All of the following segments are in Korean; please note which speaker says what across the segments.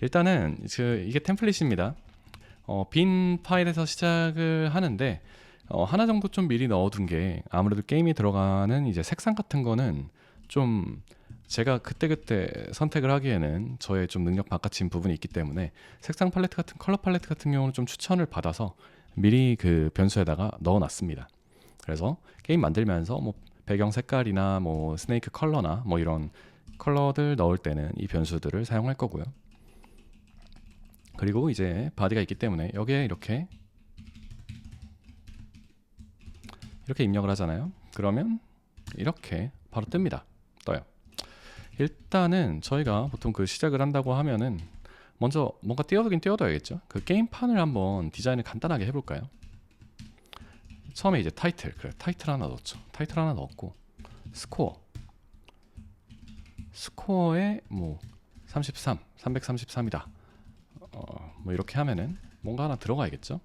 Speaker 1: 일단은 이게 템플릿입니다. 빈 파일에서 시작을 하는데 하나 정도 좀 미리 넣어둔 게 아무래도 게임이 들어가는 이제 색상 같은 거는 좀 제가 그때그때 선택을 하기에는 저의 좀 능력 바깥인 부분이 있기 때문에 색상 팔레트 같은 컬러 팔레트 같은 경우는 좀 추천을 받아서 미리 그 변수에다가 넣어놨습니다. 그래서 게임 만들면서 뭐 배경 색깔이나 뭐 스네이크 컬러나 뭐 이런 컬러들 넣을 때는 이 변수들을 사용할 거고요. 그리고 이제 바디가 있기 때문에 여기에 이렇게 입력을 하잖아요. 그러면 이렇게 바로 뜹니다. 떠요. 일단은 저희가 보통 그 시작을 한다고 하면은 먼저 뭔가 띄워두긴 띄워둬야겠죠. 그 게임판을 한번 디자인을 간단하게 해볼까요? 처음에 이제 타이틀, 그래 타이틀 하나 넣었죠. 타이틀 하나 넣었고 스코어에 뭐 33, 333이다. 뭐 이렇게 하면은 뭔가 하나 들어가야겠죠.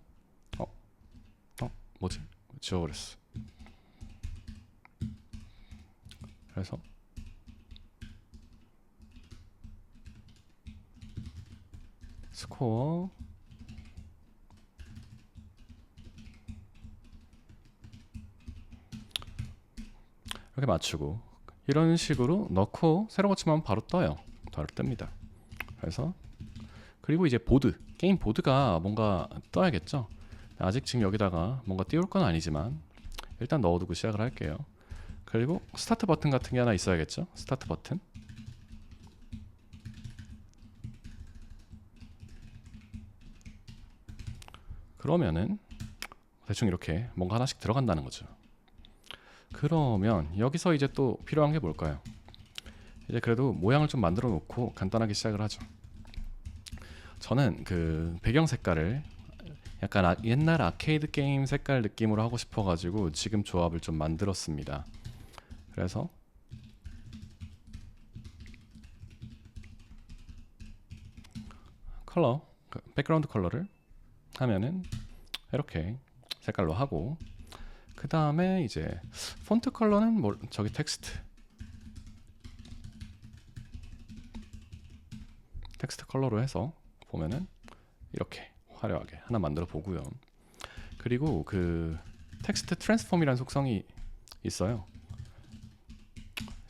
Speaker 1: 뭐지? 지워버렸어. 그래서 스코어 이렇게 맞추고 이런 식으로 넣고 새로 고치면 바로 떠요. 바로 뜹니다. 그래서 그리고 이제 게임 보드가 뭔가 떠야겠죠. 아직 지금 여기다가 뭔가 띄울 건 아니지만 일단 넣어두고 시작을 할게요. 그리고 스타트 버튼 같은 게 하나 있어야겠죠. 스타트 버튼. 그러면은 대충 이렇게 뭔가 하나씩 들어간다는 거죠. 그러면 여기서 이제 또 필요한 게 뭘까요? 이제 그래도 모양을 좀 만들어 놓고 간단하게 시작을 하죠. 저는 그 배경 색깔을 약간 옛날 아케이드 게임 색깔 느낌으로 하고 싶어 가지고 지금 조합을 좀 만들었습니다. 그래서 컬러, 백그라운드 컬러를 하면은 이렇게 색깔로 하고, 그 다음에 이제 폰트 컬러는 저기 텍스트 컬러로 해서 보면은 이렇게 화려하게 하나 만들어 보고요. 그리고 그 텍스트 트랜스폼이라는 속성이 있어요.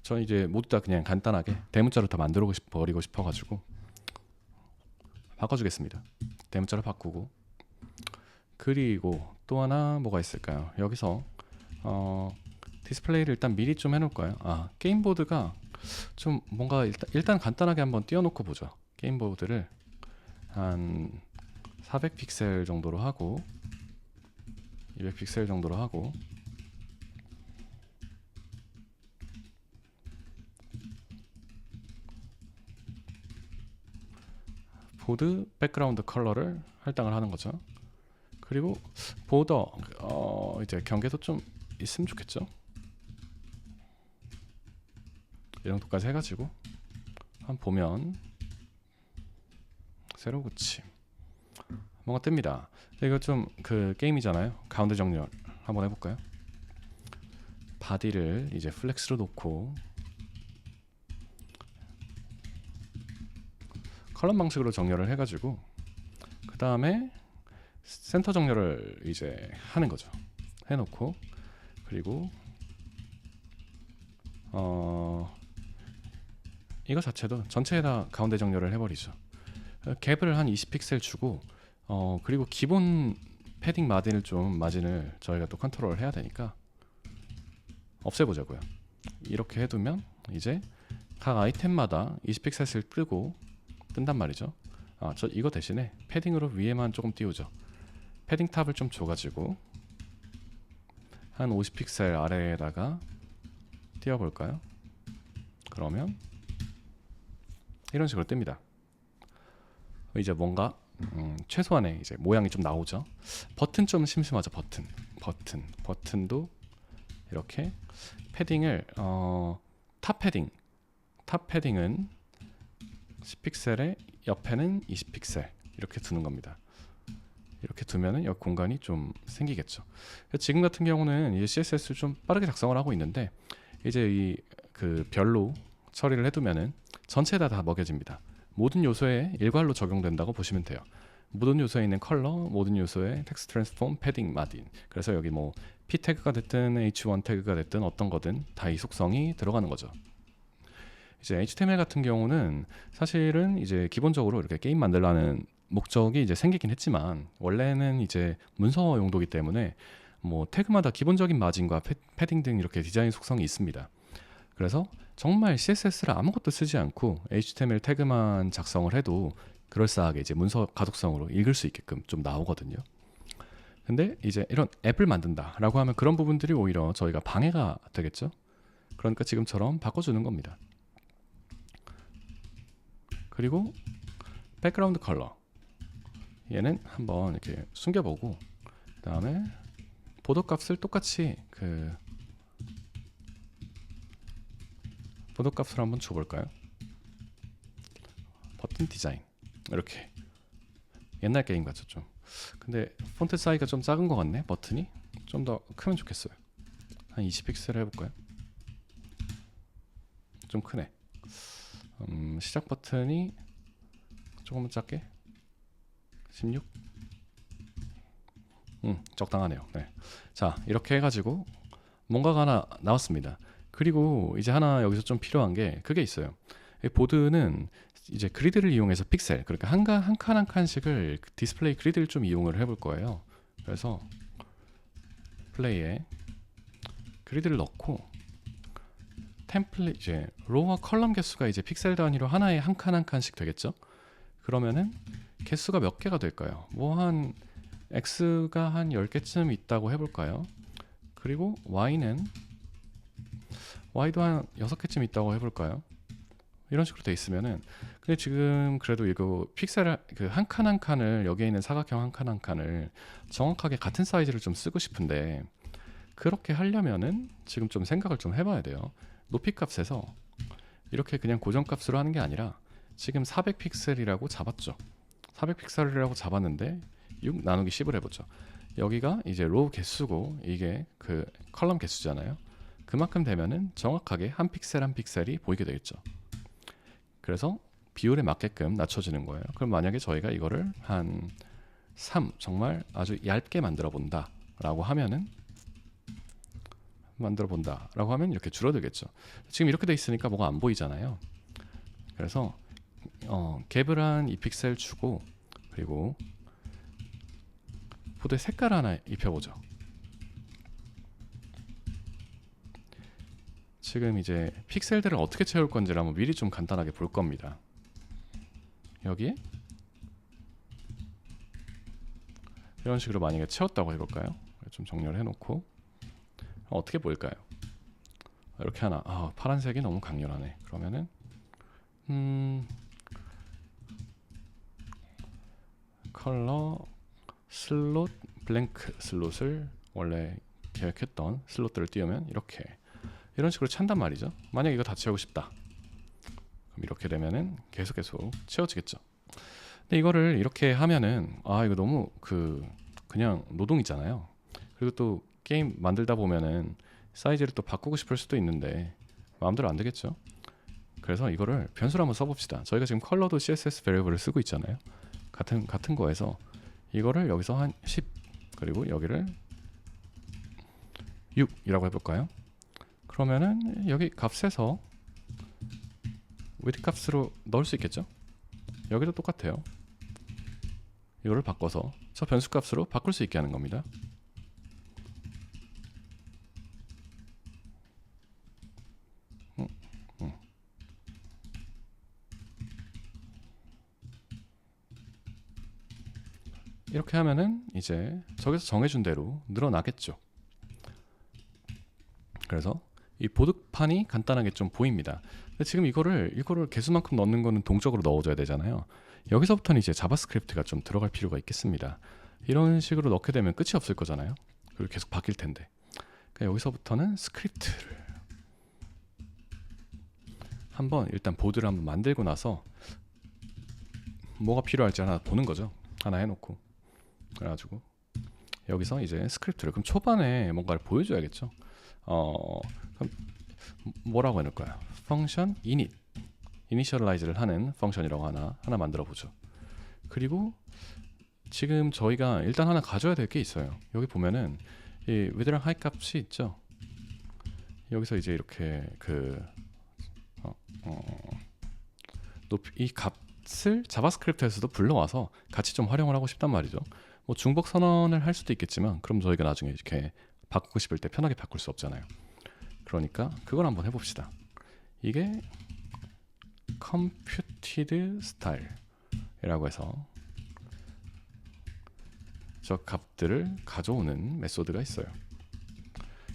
Speaker 1: 저 이제 모두 다 그냥 간단하게 대문자로 다 만들어 버리고 싶어 가지고 바꿔주겠습니다. 대문자로 바꾸고, 그리고 또 하나 뭐가 있을까요? 여기서 디스플레이를 일단 미리 좀 해놓을까요? 게임보드가 좀 뭔가 일단 간단하게 한번 띄워놓고 보죠. 게임보드를 한 400픽셀 정도로 하고 200픽셀 정도로 하고, 보드 백그라운드 컬러를 할당을 하는 거죠. 그리고 보더 이제 경계도 좀 있으면 좋겠죠. 이 정도까지 해가지고 한번 보면 새로 고침 뭔가 뜹니다. 이거 좀 그 게임이잖아요. 가운데 정렬 한번 해볼까요? 바디를 이제 플렉스로 놓고 컬럼 방식으로 정렬을 해가지고 그 다음에 센터 정렬을 이제 하는 거죠. 해놓고, 그리고 이거 자체도 전체에다 가운데 정렬을 해버리죠. 갭을 한 20픽셀 주고 그리고 기본 패딩 마진을 저희가 또 컨트롤을 해야 되니까 없애보자고요. 이렇게 해두면 이제 각 아이템마다 20픽셀을 뜬단 말이죠. 저 이거 대신에 패딩으로 위에만 조금 띄우죠. 패딩 탑을 좀 줘가지고 한 50픽셀 아래에다가 띄워볼까요? 그러면 이런 식으로 뜹니다. 이제 뭔가 최소한의 이제 모양이 좀 나오죠. 버튼 좀 심심하죠. 버튼도 이렇게 패딩을 탑 패딩은 10픽셀에 옆에는 20픽셀 이렇게 두는 겁니다. 이렇게 두면은 여기 공간이 좀 생기겠죠. 지금 같은 경우는 이 CSS를 좀 빠르게 작성을 하고 있는데, 이제 이 그 별로 처리를 해두면은 전체에다 다 먹여집니다. 모든 요소에 일괄로 적용된다고 보시면 돼요. 모든 요소에 있는 컬러, 모든 요소에 텍스트 트랜스폼, 패딩, 마딘. 그래서 여기 뭐 p 태그가 됐든 h1 태그가 됐든 어떤 거든 다 이 속성이 들어가는 거죠. 이제 HTML 같은 경우는 사실은 이제 기본적으로 이렇게 게임 만들라는 목적이 이제 생기긴 했지만 원래는 이제 문서 용도이기 때문에 뭐 태그마다 기본적인 마진과 패딩 등 이렇게 디자인 속성이 있습니다. 그래서 정말 CSS를 아무것도 쓰지 않고 HTML 태그만 작성을 해도 그럴싸하게 이제 문서 가독성으로 읽을 수 있게끔 좀 나오거든요. 근데 이제 이런 앱을 만든다라고 하면 그런 부분들이 오히려 저희가 방해가 되겠죠. 그러니까 지금처럼 바꿔주는 겁니다. 그리고 백그라운드 컬러 얘는 한번 이렇게 숨겨보고 그 다음에 보도 값을 똑같이 보도 값을 한번 줘볼까요? 버튼 디자인 이렇게 옛날 게임 같죠 좀. 근데 폰트 사이즈가 좀 작은 것 같네. 버튼이 좀 더 크면 좋겠어요. 한 20픽셀 해볼까요? 좀 크네. 시작 버튼이 조금만 작게 16. 적당하네요. 네. 자 이렇게 해가지고 뭔가가 하나 나왔습니다. 그리고 이제 하나 여기서 좀 필요한 게 그게 있어요. 이 보드는 이제 그리드를 이용해서 픽셀, 그러니까 한 칸 한 칸씩을 디스플레이 그리드를 좀 이용을 해볼 거예요. 그래서 플레이에 그리드를 넣고 템플릿 이제 로우와 컬럼 개수가 이제 픽셀 단위로 하나에 한 칸 한 칸씩 되겠죠. 그러면은 개수가 몇 개가 될까요? 뭐 한 x가 한 10개쯤 있다고 해볼까요? 그리고 y도 한 6개쯤 있다고 해볼까요? 이런 식으로 돼 있으면은 근데 지금 그래도 이거 픽셀을 그 한 칸 한 칸을 여기에 있는 사각형 한 칸 한 칸을 정확하게 같은 사이즈를 좀 쓰고 싶은데 그렇게 하려면은 지금 좀 생각을 좀 해봐야 돼요. 높이 값에서 이렇게 그냥 고정값으로 하는 게 아니라 지금 400픽셀이라고 잡았죠. 400픽셀이라고 잡았는데 6 나누기 10을 해보죠. 여기가 이제 로우 개수고 이게 그 컬럼 개수잖아요. 그만큼 되면은 정확하게 한 픽셀 한 픽셀이 보이게 되겠죠. 그래서 비율에 맞게끔 낮춰지는 거예요. 그럼 만약에 저희가 이거를 한 3 정말 아주 얇게 만들어 본다 라고 하면은 이렇게 줄어들겠죠. 지금 이렇게 돼 있으니까 뭐가 안 보이잖아요. 그래서 갭을 한 2픽셀 주고 그리고 보드에 색깔 하나 입혀보죠. 지금 이제 픽셀들을 어떻게 채울 건지를 한번 미리 좀 간단하게 볼 겁니다. 여기에 이런 식으로 만약에 채웠다고 해볼까요? 좀 정렬을 해놓고 어떻게 보일까요? 이렇게 하나 파란색이 너무 강렬하네. 그러면은 컬러 슬롯 블랭크 슬롯을 원래 계획했던 슬롯들을 띄우면 이런 식으로 찬단 말이죠. 만약 이거 다 채우고 싶다. 그럼 이렇게 되면은 계속 채워지겠죠. 근데 이거를 이렇게 하면은 이거 너무 그냥 노동이잖아요. 그리고 또 게임 만들다 보면은 사이즈를 또 바꾸고 싶을 수도 있는데 마음대로 안 되겠죠. 그래서 이거를 변수를 한번 써봅시다. 저희가 지금 컬러도 CSS 베리어블을 쓰고 있잖아요. 같은 거에서 이거를 여기서 한 10 그리고 여기를 6이라고 해볼까요? 그러면은 여기 값에서 width 값으로 넣을 수 있겠죠? 여기도 똑같아요. 이거를 바꿔서 저 변수 값으로 바꿀 수 있게 하는 겁니다. 이렇게 하면은 이제 저기서 정해준 대로 늘어나겠죠. 그래서 이 보드판이 간단하게 좀 보입니다. 근데 지금 이거를 개수만큼 넣는 거는 동적으로 넣어줘야 되잖아요. 여기서부터는 이제 자바스크립트가 좀 들어갈 필요가 있겠습니다. 이런 식으로 넣게 되면 끝이 없을 거잖아요. 그리고 계속 바뀔 텐데. 그러니까 여기서부터는 스크립트를 한번 일단 보드를 한번 만들고 나서 뭐가 필요할지 하나 보는 거죠. 하나 해놓고 그래가지고 여기서 이제 스크립트를 그럼 초반에 뭔가를 보여줘야겠죠. 그럼 뭐라고 해놓을까요? 펑션 init 이니셜라이즈를 하는 펑션이라고 하나 만들어 보죠. 그리고 지금 저희가 일단 하나 가져야 될 게 있어요. 여기 보면은 이 width랑 height 값이 있죠. 여기서 이제 이렇게 이 값을 자바스크립트에서도 불러와서 같이 좀 활용을 하고 싶단 말이죠. 뭐 중복 선언을 할 수도 있겠지만 그럼 저희가 나중에 이렇게 바꾸고 싶을 때 편하게 바꿀 수 없잖아요. 그러니까 그걸 한번 해봅시다. 이게 computed style이라고 해서 저 값들을 가져오는 메소드가 있어요.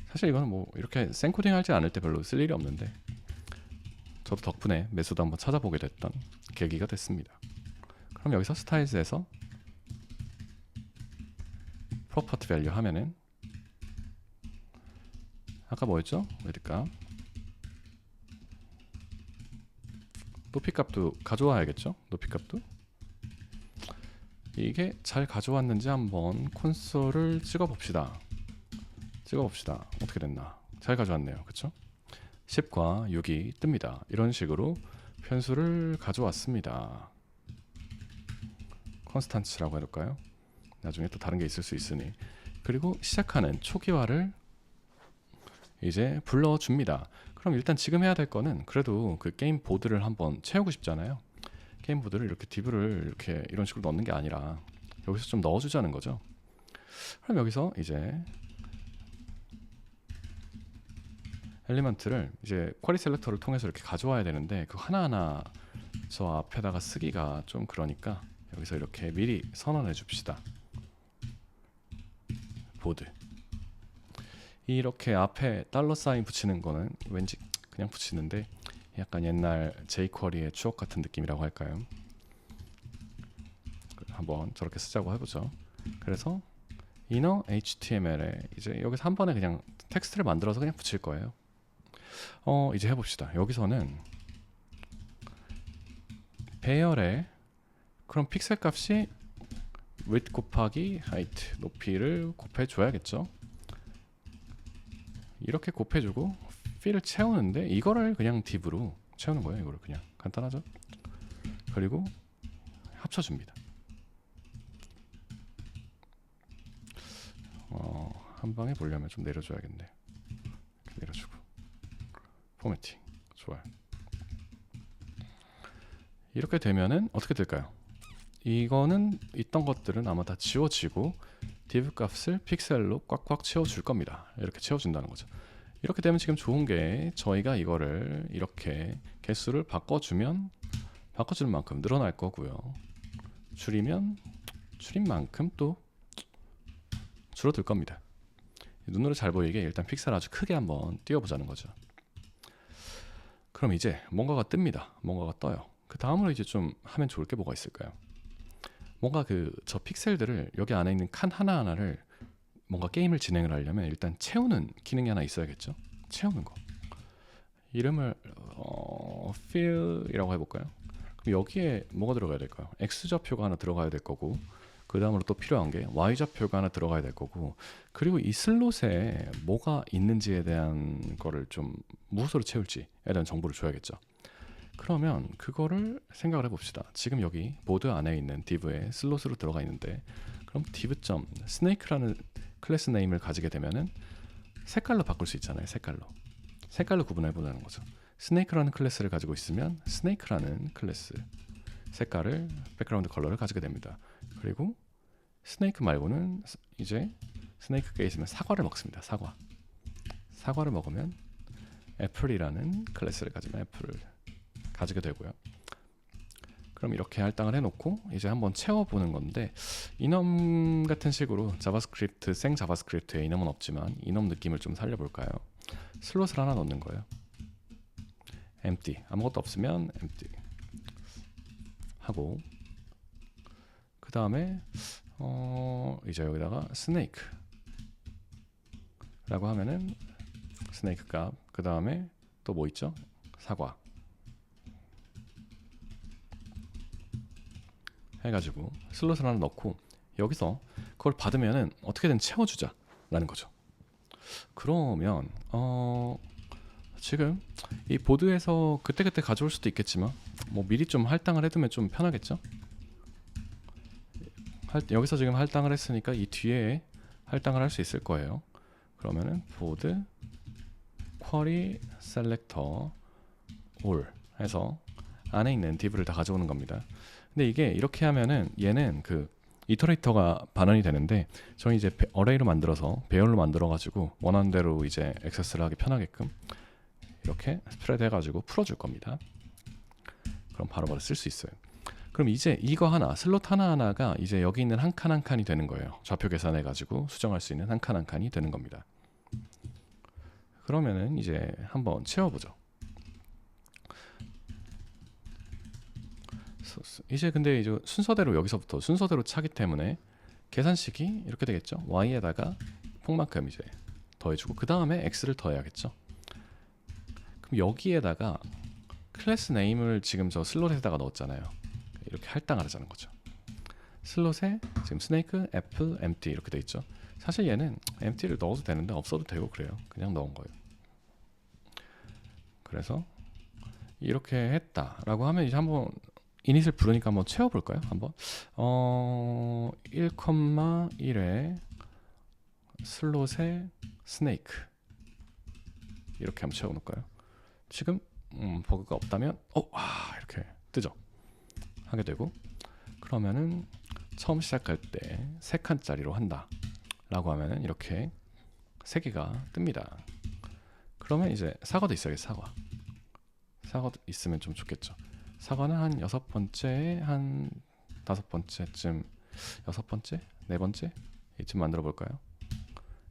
Speaker 1: 사실 이거는 뭐 이렇게 생코딩 하지 않을 때 별로 쓸 일이 없는데 저도 덕분에 메소드 한번 찾아보게 됐던 계기가 됐습니다. 그럼 여기서 스타일즈에서 property value 하면은 아까 뭐였죠? width 높이 값도 가져와야겠죠? 높이 값도 이게 잘 가져왔는지 한번 콘솔을 찍어봅시다. 어떻게 됐나? 잘 가져왔네요. 그쵸? 10과 6이 뜹니다. 이런 식으로 변수를 가져왔습니다. 컨스탄츠라고 해둘까요? 나중에 또 다른 게 있을 수 있으니. 그리고 시작하는 초기화를 이제 불러줍니다. 그럼 일단 지금 해야 될 거는 그래도 그 게임 보드를 한번 채우고 싶잖아요. 게임 보드를 이렇게 div를 이렇게 이런 식으로 넣는 게 아니라 여기서 좀 넣어주자는 거죠. 그럼 여기서 이제 엘리먼트를 이제 쿼리 셀렉터를 통해서 이렇게 가져와야 되는데 그 하나하나 저 앞에다가 쓰기가 좀 그러니까 여기서 이렇게 미리 선언해 줍시다. 보드 이렇게 앞에 달러 사인 붙이는 거는 왠지 그냥 붙이는데 약간 옛날 jQuery의 추억 같은 느낌이라고 할까요? 한번 저렇게 쓰자고 해보죠. 그래서 inner HTML에 이제 여기서 한 번에 그냥 텍스트를 만들어서 그냥 붙일 거예요. 이제 해봅시다. 여기서는 배열에 그럼 픽셀 값이 width 곱하기 height 높이를 곱해줘야겠죠. 이렇게 곱해주고 fill을 채우는데 이거를 그냥 div로 채우는 거예요. 이거를 그냥 간단하죠. 그리고 합쳐줍니다. 한 방에 보려면 좀 내려줘야겠네. 이렇게 내려주고 포매팅 좋아요. 이렇게 되면은 어떻게 될까요? 이거는 있던 것들은 아마 다 지워지고 div 값을 픽셀로 꽉꽉 채워줄 겁니다. 이렇게 채워준다는 거죠. 이렇게 되면 지금 좋은 게 저희가 이거를 이렇게 개수를 바꿔주면 바꿔주는 만큼 늘어날 거고요. 줄이면 줄인 만큼 또 줄어들 겁니다. 눈으로 잘 보이게 일단 픽셀 아주 크게 한번 띄워보자는 거죠. 그럼 이제 뭔가가 뜹니다. 뭔가가 떠요. 그 다음으로 이제 좀 하면 좋을 게 뭐가 있을까요? 뭔가 저 픽셀들을 여기 안에 있는 칸 하나하나를 뭔가 게임을 진행을 하려면 일단 채우는 기능이 하나 있어야겠죠. 채우는 거. 이름을 fill이라고 해볼까요? 그럼 여기에 뭐가 들어가야 될까요? x좌표가 하나 들어가야 될 거고 그 다음으로 또 필요한 게 y좌표가 하나 들어가야 될 거고 그리고 이 슬롯에 뭐가 있는지에 대한 거를 좀 무엇으로 채울지에 대한 정보를 줘야겠죠. 그러면 그거를 생각을 해봅시다. 지금 여기 보드 안에 있는 div에 슬롯으로 들어가 있는데 그럼 div.snake라는 클래스 네임을 가지게 되면은 색깔로 바꿀 수 있잖아요. 색깔로 구분해 보자는 거죠. snake라는 클래스를 가지고 있으면 snake라는 클래스 색깔을 백그라운드 컬러를 가지게 됩니다. 그리고 스네이크 말고는 이제 스네이크가 있으면 사과를 먹습니다. 사과를 먹으면 애플이라는 클래스를 가지면 애플을 가지게 되고요. 그럼 이렇게 할당을 해놓고 이제 한번 채워보는 건데 이넘 같은 식으로 자바스크립트 생 자바스크립트에 이넘은 없지만 이넘 느낌을 좀 살려볼까요? 슬롯을 하나 넣는 거예요. empty 아무것도 없으면 empty 하고 그 다음에 이제 여기다가 snake 라고 하면은 snake 값 그 다음에 또 뭐 있죠? 사과 해가지고 슬롯을 하나 넣고 여기서 그걸 받으면은 어떻게든 채워주자 라는 거죠. 그러면 지금 이 보드에서 그때그때 가져올 수도 있겠지만 뭐 미리 좀 할당을 해두면 좀 편하겠죠. 여기서 지금 할당을 했으니까 이 뒤에 할당을 할 수 있을 거예요. 그러면은 보드 쿼리 셀렉터 올 해서 안에 있는 div를 다 가져오는 겁니다. 근데 이게 이렇게 하면은 얘는 그 이터레이터가 반환이 되는데 저희 이제 어레이로 만들어서 배열로 만들어 가지고 원하는 대로 이제 액세스를 하기 편하게끔 이렇게 스프레드 해가지고 풀어줄 겁니다. 그럼 바로바로 쓸 수 있어요. 그럼 이제 이거 하나, 슬롯 하나하나가 이제 여기 있는 한 칸 한 칸이 되는 거예요. 좌표 계산해가지고 수정할 수 있는 한 칸 한 칸이 되는 겁니다. 그러면은 이제 한번 채워보죠. 이제 근데 이제 순서대로 여기서부터 순서대로 차기 때문에 계산식이 이렇게 되겠죠. y에다가 폭만큼 이제 더해주고 그 다음에 x를 더해야겠죠. 그럼 여기에다가 클래스 네임을 지금 저 슬롯에다가 넣었잖아요. 이렇게 할당을 하자는 거죠. 슬롯에 지금 스네이크, 애플, empty 이렇게 돼 있죠. 사실 얘는 empty를 넣어도 되는데 없어도 되고 그래요. 그냥 넣은 거예요. 그래서 이렇게 했다라고 하면 이제 한번 이닛을 부르니까 한번 채워볼까요? 한번 1,1에 슬롯에 스네이크 이렇게 한번 채워놓을까요? 지금 버그가 없다면 이렇게 뜨죠. 하게 되고 그러면은 처음 시작할 때 3칸짜리로 한다 라고 하면은 이렇게 3개가 뜹니다. 그러면 이제 사과도 있어야겠어요. 사과도 있으면 좀 좋겠죠. 사과는 한 6번째, 한 5번째쯤, 6번째? 4번째? 이쯤 만들어 볼까요?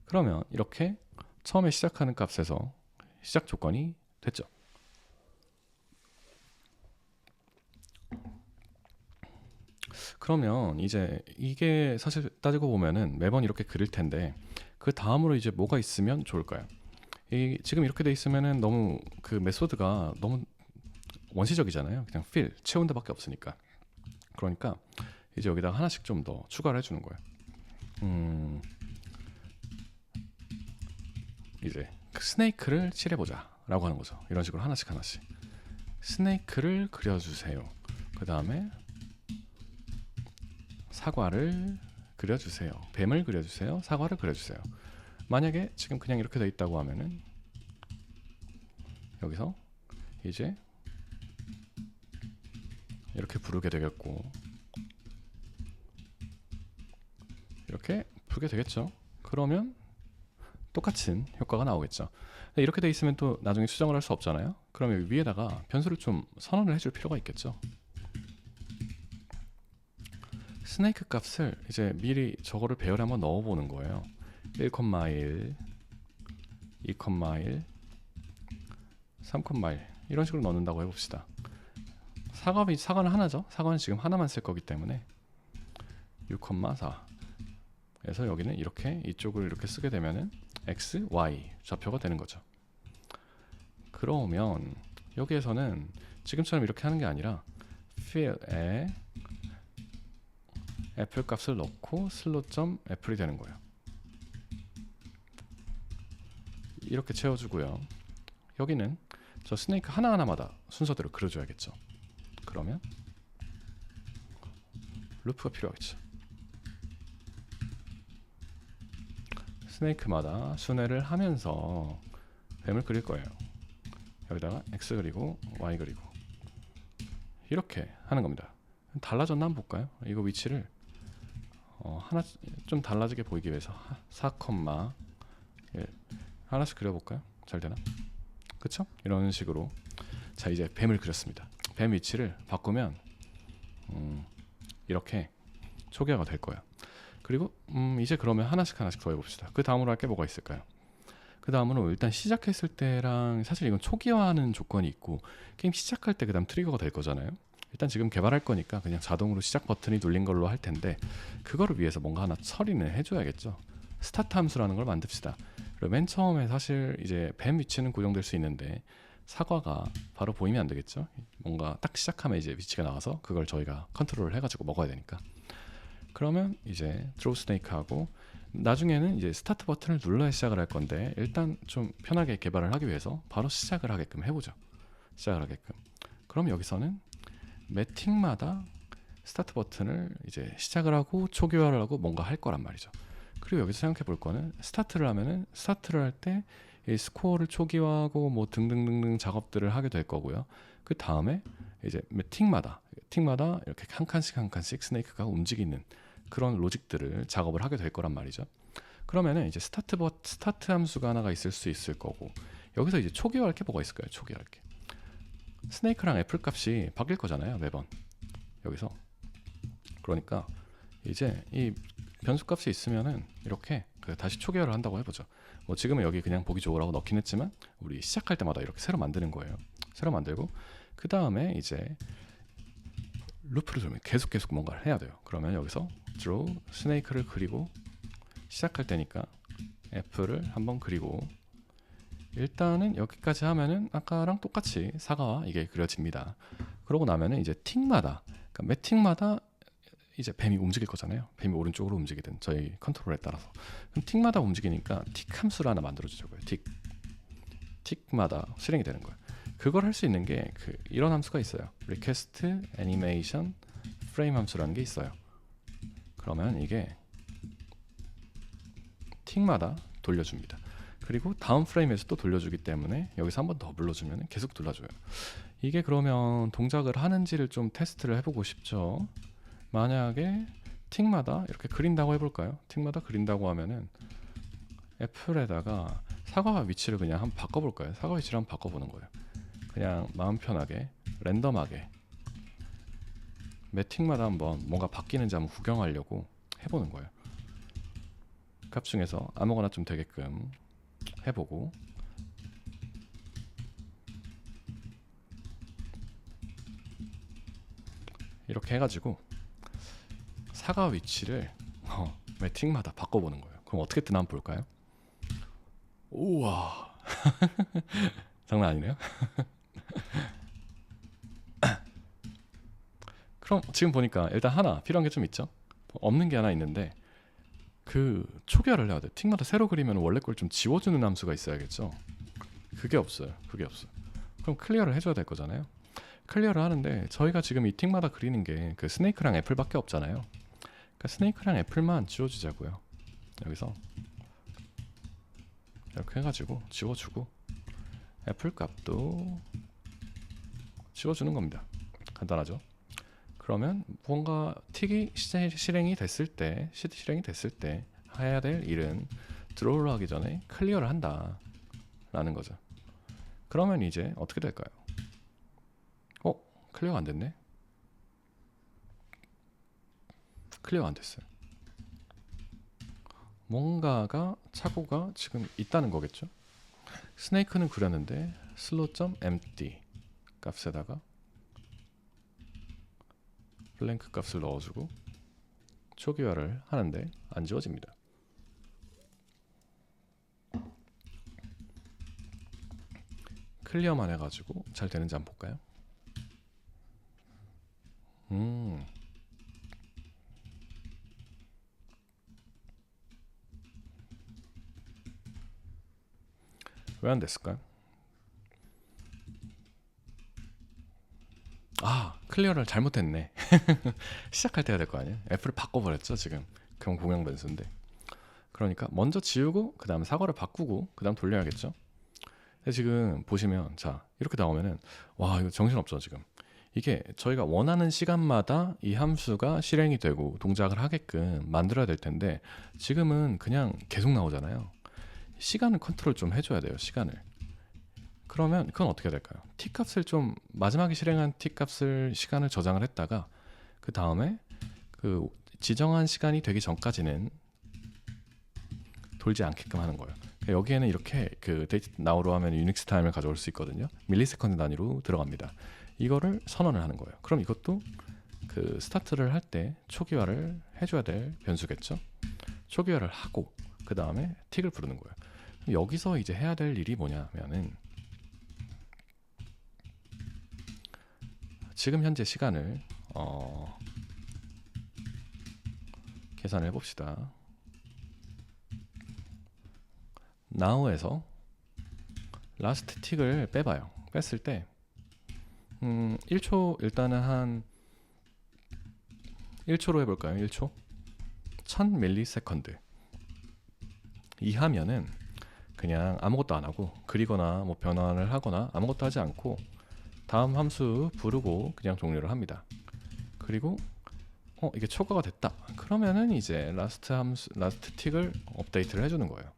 Speaker 1: 그러면 이렇게 처음에 시작하는 값에서 시작 조건이 됐죠. 그러면 이제 이게 사실 따지고 보면은 매번 이렇게 그릴 텐데 그 다음으로 이제 뭐가 있으면 좋을까요? 지금 이렇게 돼 있으면은 너무 그 메소드가 너무 원시적이잖아요. 그냥 fill 채운다밖에 없으니까. 그러니까 이제 여기다가 하나씩 좀 더 추가를 해주는 거예요. 이제 스네이크를 칠해보자 라고 하는 거죠. 이런 식으로 하나씩 스네이크를 그려주세요. 그 다음에 사과를 그려주세요. 뱀을 그려주세요. 사과를 그려주세요. 만약에 지금 그냥 이렇게 돼 있다고 하면은 여기서 이제 이렇게 부르게 되겠고 이렇게 부르게 되겠죠. 그러면 똑같은 효과가 나오겠죠. 이렇게 돼 있으면 또 나중에 수정을 할 수 없잖아요. 그러면 여기 위에다가 변수를 좀 선언을 해줄 필요가 있겠죠. 스네이크 값을 이제 미리 저거를 배열에 한번 넣어보는 거예요. 1,1, 2,1, 3,1 이런 식으로 넣는다고 해봅시다. 사과는 하나죠. 사과는 지금 하나만 쓸 거기 때문에 6,4 그래서 여기는 이렇게 이쪽을 이렇게 쓰게 되면은 x, y 좌표가 되는 거죠. 그러면 여기에서는 지금처럼 이렇게 하는 게 아니라 fill에 애플 값을 넣고 slot.apple이 되는 거예요. 이렇게 채워주고요. 여기는 저 스네이크 하나하나마다 순서대로 그려줘야겠죠. 그러면 루프가 필요하겠죠. 스네이크마다 순회를 하면서 뱀을 그릴 거예요. 여기다가 x 그리고 y 그리고 이렇게 하는 겁니다. 달라졌나 한번 볼까요? 이거 위치를 하나 좀 달라지게 보이기 위해서 4,1 하나씩 그려볼까요? 잘 되나? 그쵸? 이런 식으로 자 이제 뱀을 그렸습니다. 뱀 위치를 바꾸면 이렇게 초기화가 될 거예요. 그리고 이제 그러면 하나씩 더 해봅시다. 그 다음으로 할 게 뭐가 있을까요? 그 다음으로 일단 시작했을 때랑 사실 이건 초기화하는 조건이 있고 게임 시작할 때 그 다음 트리거가 될 거잖아요. 일단 지금 개발할 거니까 그냥 자동으로 시작 버튼이 눌린 걸로 할 텐데 그거를 위해서 뭔가 하나 처리는 해줘야겠죠. 스타트 함수라는 걸 만듭시다. 그리고 맨 처음에 사실 이제 뱀 위치는 고정될 수 있는데 사과가 바로 보이면 안 되겠죠. 뭔가 딱 시작하면 이제 위치가 나와서 그걸 저희가 컨트롤을 해가지고 먹어야 되니까. 그러면 이제 드로우 스네이크하고 나중에는 이제 스타트 버튼을 눌러야 시작을 할 건데 일단 좀 편하게 개발을 하기 위해서 바로 시작을 하게끔 해보죠. 시작을 하게끔. 그럼 여기서는 매틱마다 스타트 버튼을 이제 시작을 하고 초기화를 하고 뭔가 할 거란 말이죠. 그리고 여기서 생각해 볼 거는 스타트를 하면은 스타트를 할 때 이 스코어를 초기화하고 뭐 등등등등 작업들을 하게 될 거고요. 그 다음에 이제 틱마다 이렇게 한 칸씩 스네이크가 움직이는 그런 로직들을 작업을 하게 될 거란 말이죠. 그러면은 이제 스타트 함수가 하나가 있을 수 있을 거고, 여기서 이제 초기화할 게 뭐가 있을까요? 초기화할 게 스네이크랑 애플 값이 바뀔 거잖아요, 매번 여기서. 그러니까 이제 이 변수 값이 있으면은 이렇게 다시 초기화를 한다고 해보죠. 뭐 지금은 여기 그냥 보기 좋으라고 넣긴 했지만 우리 시작할 때마다 이렇게 새로 만드는 거예요. 새로 만들고 그 다음에 이제 루프를 돌면 계속 뭔가를 해야 돼요. 그러면 여기서 draw 스네이크를 그리고 시작할 때니까 애플을 한번 그리고, 일단은 여기까지 하면은 아까랑 똑같이 사과와 이게 그려집니다. 그러고 나면은 이제 틱마다, 그러니까 매 틱마다 이제 뱀이 움직일 거잖아요. 뱀이 오른쪽으로 움직이든 저희 컨트롤에 따라서. 그럼 틱마다 움직이니까 틱 함수를 하나 만들어주자고요. 틱마다 실행이 되는 거예요. 그걸 할 수 있는 게 이런 함수가 있어요. request animation frame 함수라는 게 있어요. 그러면 이게 틱마다 돌려줍니다. 그리고 다음 프레임에서 또 돌려주기 때문에 여기서 한 번 더 불러주면 계속 돌려줘요. 이게 그러면 동작을 하는지를 좀 테스트를 해보고 싶죠. 만약에 틱마다 이렇게 그린다고 해볼까요? 틱마다 그린다고 하면은 애플에다가 사과 위치를 그냥 한번 바꿔볼까요? 사과 위치를 한번 바꿔보는 거예요. 그냥 마음 편하게 랜덤하게 매 틱마다 한번 뭔가 바뀌는지 한번 구경하려고 해보는 거예요. 값 중에서 아무거나 좀 되게끔 해보고, 이렇게 해가지고 사과 위치를 매 틱마다 바꿔보는 거예요. 그럼 어떻게 뜨나 한번 볼까요? 우와 장난 아니네요. 그럼 지금 보니까 일단 하나 필요한 게 좀 있죠. 없는 게 하나 있는데 초기화를 해야 돼. 틱마다 새로 그리면 원래 걸 좀 지워주는 함수가 있어야겠죠. 그게 없어요. 그럼 클리어를 해줘야 될 거잖아요. 클리어를 하는데 저희가 지금 이 틱마다 그리는 게 스네이크랑 애플밖에 없잖아요. 그러니까 스네이크랑 애플만 지워주자고요. 여기서 이렇게 해가지고 지워주고 애플 값도 지워주는 겁니다. 간단하죠. 그러면 뭔가 틱이 실행이 됐을 때 해야 될 일은 드로우를 하기 전에 클리어를 한다 라는 거죠. 그러면 이제 어떻게 될까요? 클리어가 안 됐네. 클리어가 안 됐어요. 뭔가가 착오가 지금 있다는 거겠죠. 스네이크는 그렸는데 slow.empty 값에다가 블랭크 값을 넣어주고 초기화를 하는데 안 지워집니다. 클리어만 해가지고 잘 되는지 한번 볼까요? 왜 안 됐을까요? 클리어를 잘못했네. 시작할 때 해야 될 거 아니에요? 애플을 바꿔버렸죠 지금. 그럼 공용 변수인데. 그러니까 먼저 지우고 그 다음 사과를 바꾸고 그 다음 돌려야겠죠. 근데 지금 보시면 자 이렇게 나오면은 와 이거 정신없죠 지금. 이게 저희가 원하는 시간마다 이 함수가 실행이 되고 동작을 하게끔 만들어야 될 텐데 지금은 그냥 계속 나오잖아요. 시간을 컨트롤 좀 해줘야 돼요. 시간을. 그러면 그건 어떻게 될까요? t 값을 좀 마지막에 실행한 t 값을 시간을 저장을 했다가 그 다음에 지정한 시간이 되기 전까지는 돌지 않게끔 하는 거예요. 여기에는 이렇게 데이트 나우로 하면 유닉스 타임을 가져올 수 있거든요. 밀리세컨드 단위로 들어갑니다. 이거를 선언을 하는 거예요. 그럼 이것도 스타트를 할 때 초기화를 해줘야 될 변수겠죠. 초기화를 하고 그 다음에 틱을 부르는 거예요. 여기서 이제 해야 될 일이 뭐냐면은 지금 현재 시간을 계산을 해봅시다. now에서 last 틱을 빼봐요. 뺐을 때 1초 일단은 한 1초로 해볼까요? 1초 1000ms 이하면은 그냥 아무것도 안 하고 그리거나 뭐 변환을 하거나 아무것도 하지 않고 다음 함수 부르고 그냥 종료를 합니다. 그리고 이게 초과가 됐다. 그러면은 이제 라스트 틱을 업데이트를 해주는 거예요.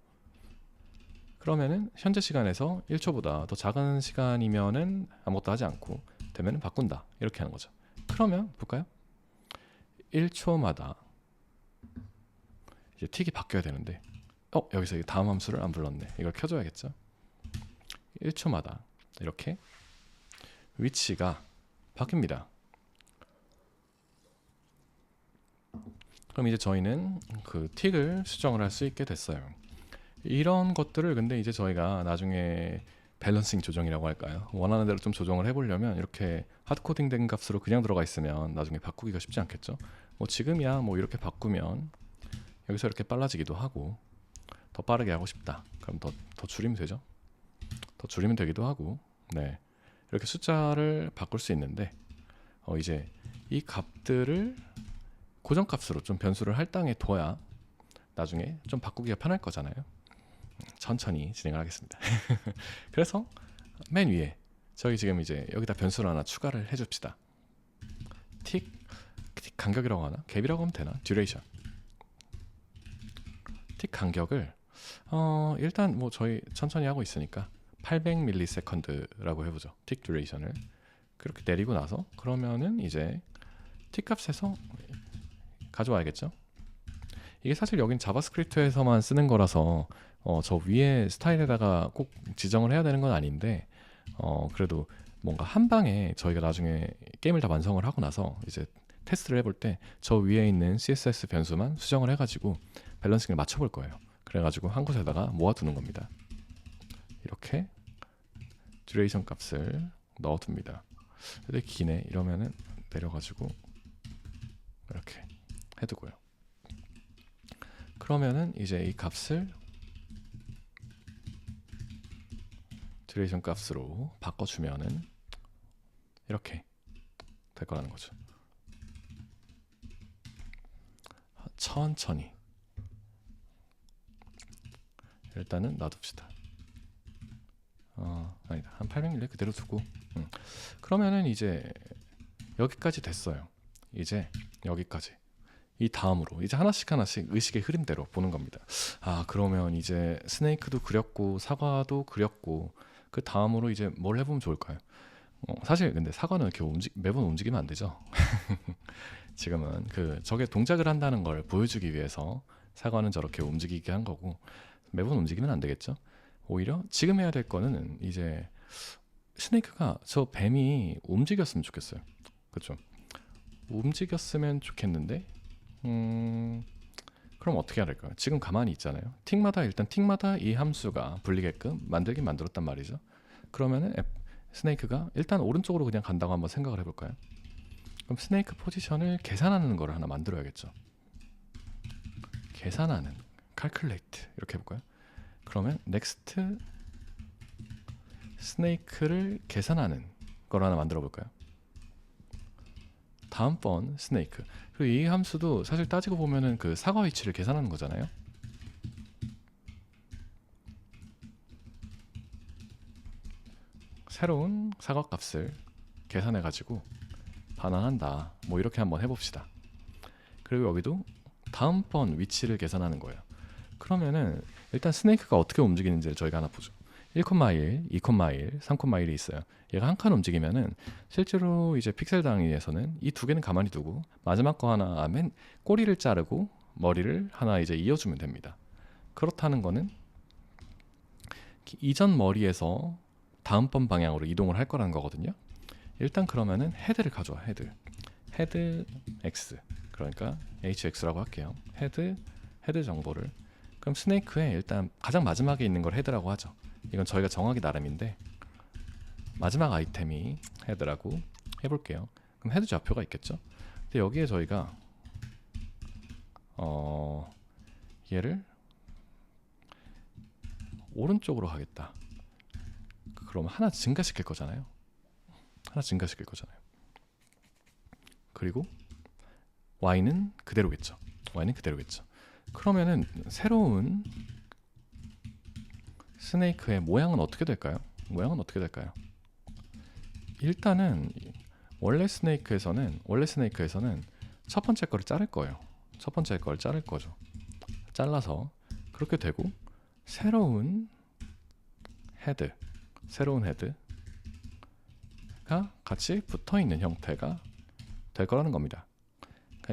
Speaker 1: 그러면은 현재 시간에서 1초보다 더 작은 시간이면은 아무것도 하지 않고 되면은 바꾼다. 이렇게 하는 거죠. 그러면 볼까요? 1초마다 이제 틱이 바뀌어야 되는데 여기서 다음 함수를 안 불렀네. 이걸 켜줘야겠죠. 1초마다 이렇게 위치가 바뀝니다. 그럼 이제 저희는 그 틱을 수정을 할 수 있게 됐어요. 이런 것들을 근데 이제 저희가 나중에 밸런싱 조정이라고 할까요? 원하는 대로 좀 조정을 해보려면 이렇게 하드코딩 된 값으로 그냥 들어가 있으면 나중에 바꾸기가 쉽지 않겠죠? 뭐 지금이야 뭐 이렇게 바꾸면 여기서 이렇게 빨라지기도 하고 더 빠르게 하고 싶다. 그럼 더 줄이면 되죠? 더 줄이면 되기도 하고 네 이렇게 숫자를 바꿀 수 있는데 이제 이 값들을 고정값으로 좀 변수를 할당해 둬야 나중에 좀 바꾸기가 편할 거잖아요. 천천히 진행을 하겠습니다. 그래서 맨 위에 저희 지금 이제 여기다 변수를 하나 추가를 해줍시다. 틱 간격이라고 하나? 갭이라고 하면 되나? 듀레이션. 틱 간격을 일단 뭐 저희 천천히 하고 있으니까 800ms라고 해보죠. 틱 듀레이션을 그렇게 내리고 나서 그러면은 이제 틱 값에서 가져와야겠죠. 이게 사실 여긴 자바스크립트에서만 쓰는 거라서 저 위에 스타일에다가 꼭 지정을 해야 되는 건 아닌데 그래도 뭔가 한 방에 저희가 나중에 게임을 다 완성을 하고 나서 이제 테스트를 해볼 때 저 위에 있는 CSS 변수만 수정을 해가지고 밸런싱을 맞춰볼 거예요. 그래가지고 한 곳에다가 모아두는 겁니다. 이렇게 듀레이션 값을 넣어둡니다. 근데 기네 이러면은 내려가지고 이렇게 해두고요. 그러면은 이제 이 값을 듀레이션 값으로 바꿔주면은 이렇게 될 거라는 거죠. 천천히 일단은 놔둡시다. 아니다. 한 800mm 그대로 두고 그러면은 이제 여기까지 됐어요. 이제 여기까지 이 다음으로 이제 하나씩 의식의 흐름대로 보는 겁니다. 그러면 이제 스네이크도 그렸고 사과도 그렸고 그 다음으로 이제 뭘 해보면 좋을까요? 사실 근데 사과는 이렇게 매번 움직이면 안 되죠. 지금은 저게 동작을 한다는 걸 보여주기 위해서 사과는 저렇게 움직이게 한 거고 매번 움직이면 안 되겠죠. 오히려 지금 해야 될 거는 이제 스네이크가 저 뱀이 움직였으면 좋겠어요. 그렇죠? 움직였으면 좋겠는데 그럼 어떻게 해야 될까요? 지금 가만히 있잖아요. 일단 틱마다 이 함수가 불리게끔 만들긴 만들었단 말이죠. 그러면은 스네이크가 일단 오른쪽으로 그냥 간다고 한번 생각을 해볼까요? 그럼 스네이크 포지션을 계산하는 거를 하나 만들어야겠죠. 계산하는 calculate 이렇게 해볼까요? 그러면 next 스네이크를 계산하는 걸 하나 만들어 볼까요? 다음번 스네이크. 그리고 이 함수도 사실 따지고 보면은 그 사과 위치를 계산하는 거잖아요. 새로운 사과 값을 계산해 가지고 반환한다. 뭐 이렇게 한번 해봅시다. 그리고 여기도 다음번 위치를 계산하는 거예요. 그러면은 일단 스네이크가 어떻게 움직이는지를 저희가 하나 보죠. 1,1, 2,1, 3,1이 있어요. 얘가 한 칸 움직이면은 실제로 이제 픽셀 단위에서는 이 두 개는 가만히 두고 마지막 거 하나 맨 꼬리를 자르고 머리를 하나 이제 이어주면 됩니다. 그렇다는 거는 이전 머리에서 다음번 방향으로 이동을 할 거라는 거거든요. 일단 그러면은 헤드를 가져와. 헤드 x 그러니까 hx라고 할게요. 헤드 정보를 그럼 스네이크에 일단 가장 마지막에 있는 걸 헤드라고 하죠. 이건 저희가 정하기 나름인데 마지막 아이템이 헤드라고 해볼게요. 그럼 헤드 좌표가 있겠죠. 근데 여기에 저희가 얘를 오른쪽으로 하겠다. 그럼 하나 증가시킬 거잖아요. 하나 증가시킬 거잖아요. 그리고 y는 그대로겠죠. y는 그대로겠죠. 그러면은 새로운 스네이크의 모양은 어떻게 될까요? 모양은 어떻게 될까요? 일단은 원래 스네이크에서는 첫 번째 거를 자를 거예요. 첫 번째 걸 자를 거죠. 잘라서 그렇게 되고 새로운 헤드가 같이 붙어 있는 형태가 될 거라는 겁니다.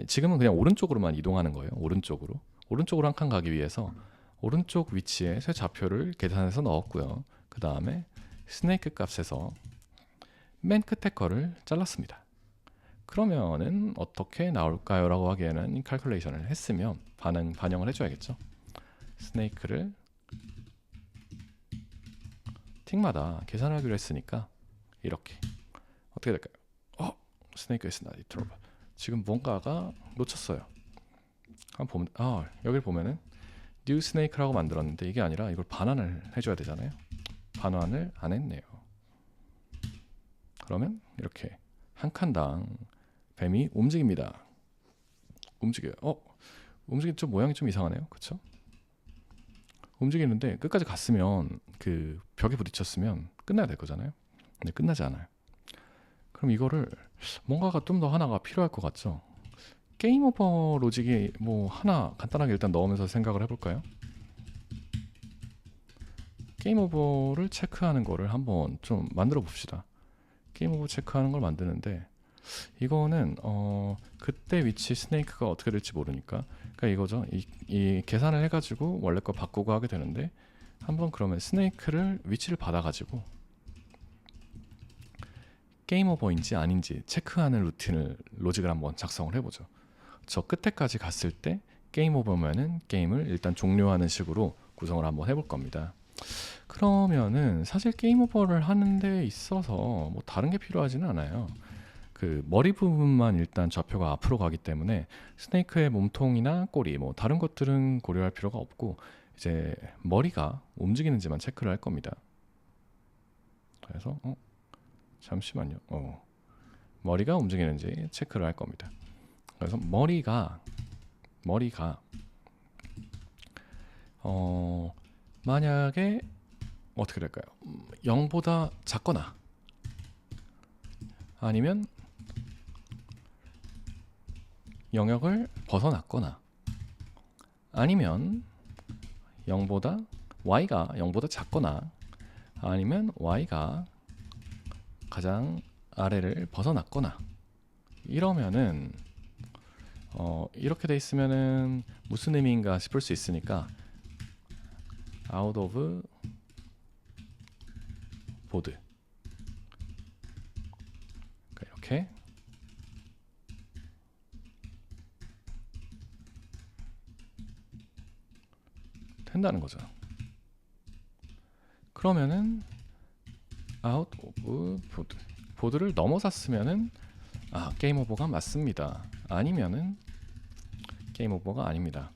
Speaker 1: 지금은 그냥 오른쪽으로만 이동하는 거예요. 오른쪽으로 한 칸 가기 위해서 오른쪽 위치에 새 좌표를 계산해서 넣었고요. 그 다음에 스네이크 값에서 맨 끝에 거를 잘랐습니다. 그러면은 어떻게 나올까요? 라고 하기에는 이 칼큘레이션을 했으면 반영을 해줘야겠죠. 스네이크를 틱마다 계산하기로 했으니까 이렇게 어떻게 될까요? 스네이크 is not trouble. 지금 뭔가가 놓쳤어요. 한번 보면 여기를 보면은 new snake라고 만들었는데 이게 아니라 이걸 반환을 해줘야 되잖아요. 반환을 안 했네요. 그러면 이렇게 한 칸당 뱀이 움직입니다. 움직여요. 움직이죠. 모양이 좀 이상하네요. 그렇죠? 움직이는데 끝까지 갔으면 그 벽에 부딪혔으면 끝나야 될 거잖아요. 근데 끝나지 않아요. 그럼 이거를 뭔가가 좀 더 하나가 필요할 것 같죠? 게임 오버 로직이 뭐 하나 간단하게 일단 넣으면서 생각을 해볼까요? 게임 오버를 체크하는 거를 한번 좀 만들어 봅시다. 게임 오버 체크하는 걸 만드는데 이거는 그때 위치 스네이크가 어떻게 될지 모르니까 그러니까 이거죠. 이 계산을 해가지고 원래 거 바꾸고 하게 되는데 한번 그러면 스네이크를 위치를 받아가지고 게임 오버인지 아닌지 체크하는 로직을 한번 작성을 해보죠. 저 끝에까지 갔을 때 게임 오버면은 게임을 일단 종료하는 식으로 구성을 한번 해볼 겁니다. 그러면은 사실 게임 오버를 하는 데 있어서 뭐 다른 게 필요하지는 않아요. 그 머리 부분만 일단 좌표가 앞으로 가기 때문에 스네이크의 몸통이나 꼬리 뭐 다른 것들은 고려할 필요가 없고 이제 머리가 움직이는지만 체크를 할 겁니다. 그래서 잠시만요. 머리가 움직이는지 체크를 할 겁니다. 그래서 머리가 만약에 어떻게 될까요? 0보다 작거나 아니면 영역을 벗어났거나 아니면 y가 0보다 작거나 아니면 y가 가장 아래를 벗어났거나 이러면은 이렇게 돼 있으면은 무슨 의미인가 싶을 수 있으니까 out of board 이렇게 된다는 거죠. 그러면은 out of board 보드를 넘어섰으면은 게임 오버가 맞습니다. 아니면은 게임 오버가 아닙니다.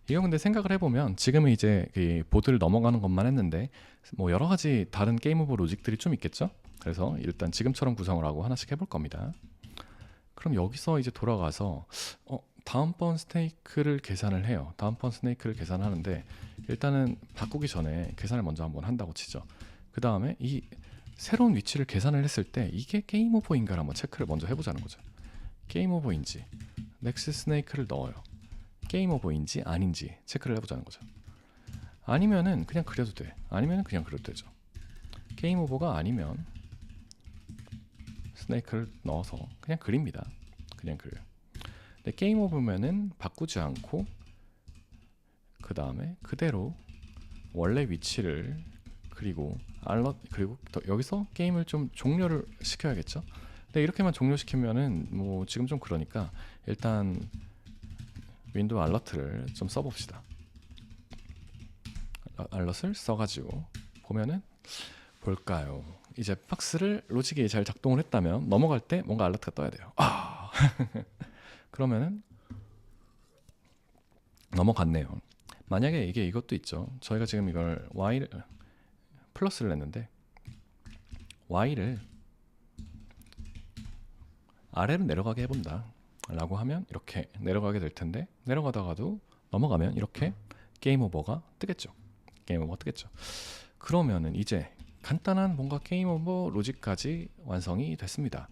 Speaker 1: 이거 근데 생각을 해보면 지금은 이제 그 보드를 넘어가는 것만 했는데 뭐 여러 가지 다른 게임 오버 로직들이 좀 있겠죠? 그래서 일단 지금처럼 구성을 하고 하나씩 해볼 겁니다. 그럼 여기서 이제 돌아가서 다음번 스네이크를 계산을 해요. 다음번 스네이크를 계산하는데 일단은 바꾸기 전에 계산을 먼저 한번 한다고 치죠. 그 다음에 이 새로운 위치를 계산을 했을 때 이게 게임 오버인가를 한번 체크를 먼저 해보자는 거죠. 게임 오버인지 넥스 스네이크를 넣어요. 게임 오버인지 아닌지 체크를 해보자는 거죠. 아니면은 그냥 그려도 돼. 아니면은 그냥 그려도 되죠. 게임 오버가 아니면 스네이크를 넣어서 그냥 그립니다. 그냥 그려요. 근데 게임 오버면은 바꾸지 않고 그 다음에 그대로 원래 위치를 그리고 여기서 게임을 좀 종료를 시켜야겠죠. 근데 이렇게만 종료시키면은 뭐 지금 좀 그러니까 일단 윈도우 알러트를 좀 써봅시다. 알러트를 써가지고 보면은 볼까요? 이제 박스를 로직이 잘 작동을 했다면 넘어갈 때 뭔가 알러트가 떠야 돼요. 그러면은 넘어갔네요. 만약에 이것도 있죠. 저희가 지금 이걸 플러스를 냈는데 y를 아래로 내려가게 해본다 라고 하면 이렇게 내려가게 될 텐데, 내려가다가도 넘어가면 이렇게 게임 오버가 뜨겠죠. 게임 오버가 뜨겠죠. 그러면은 이제 간단한 뭔가 게임 오버 로직까지 완성이 됐습니다.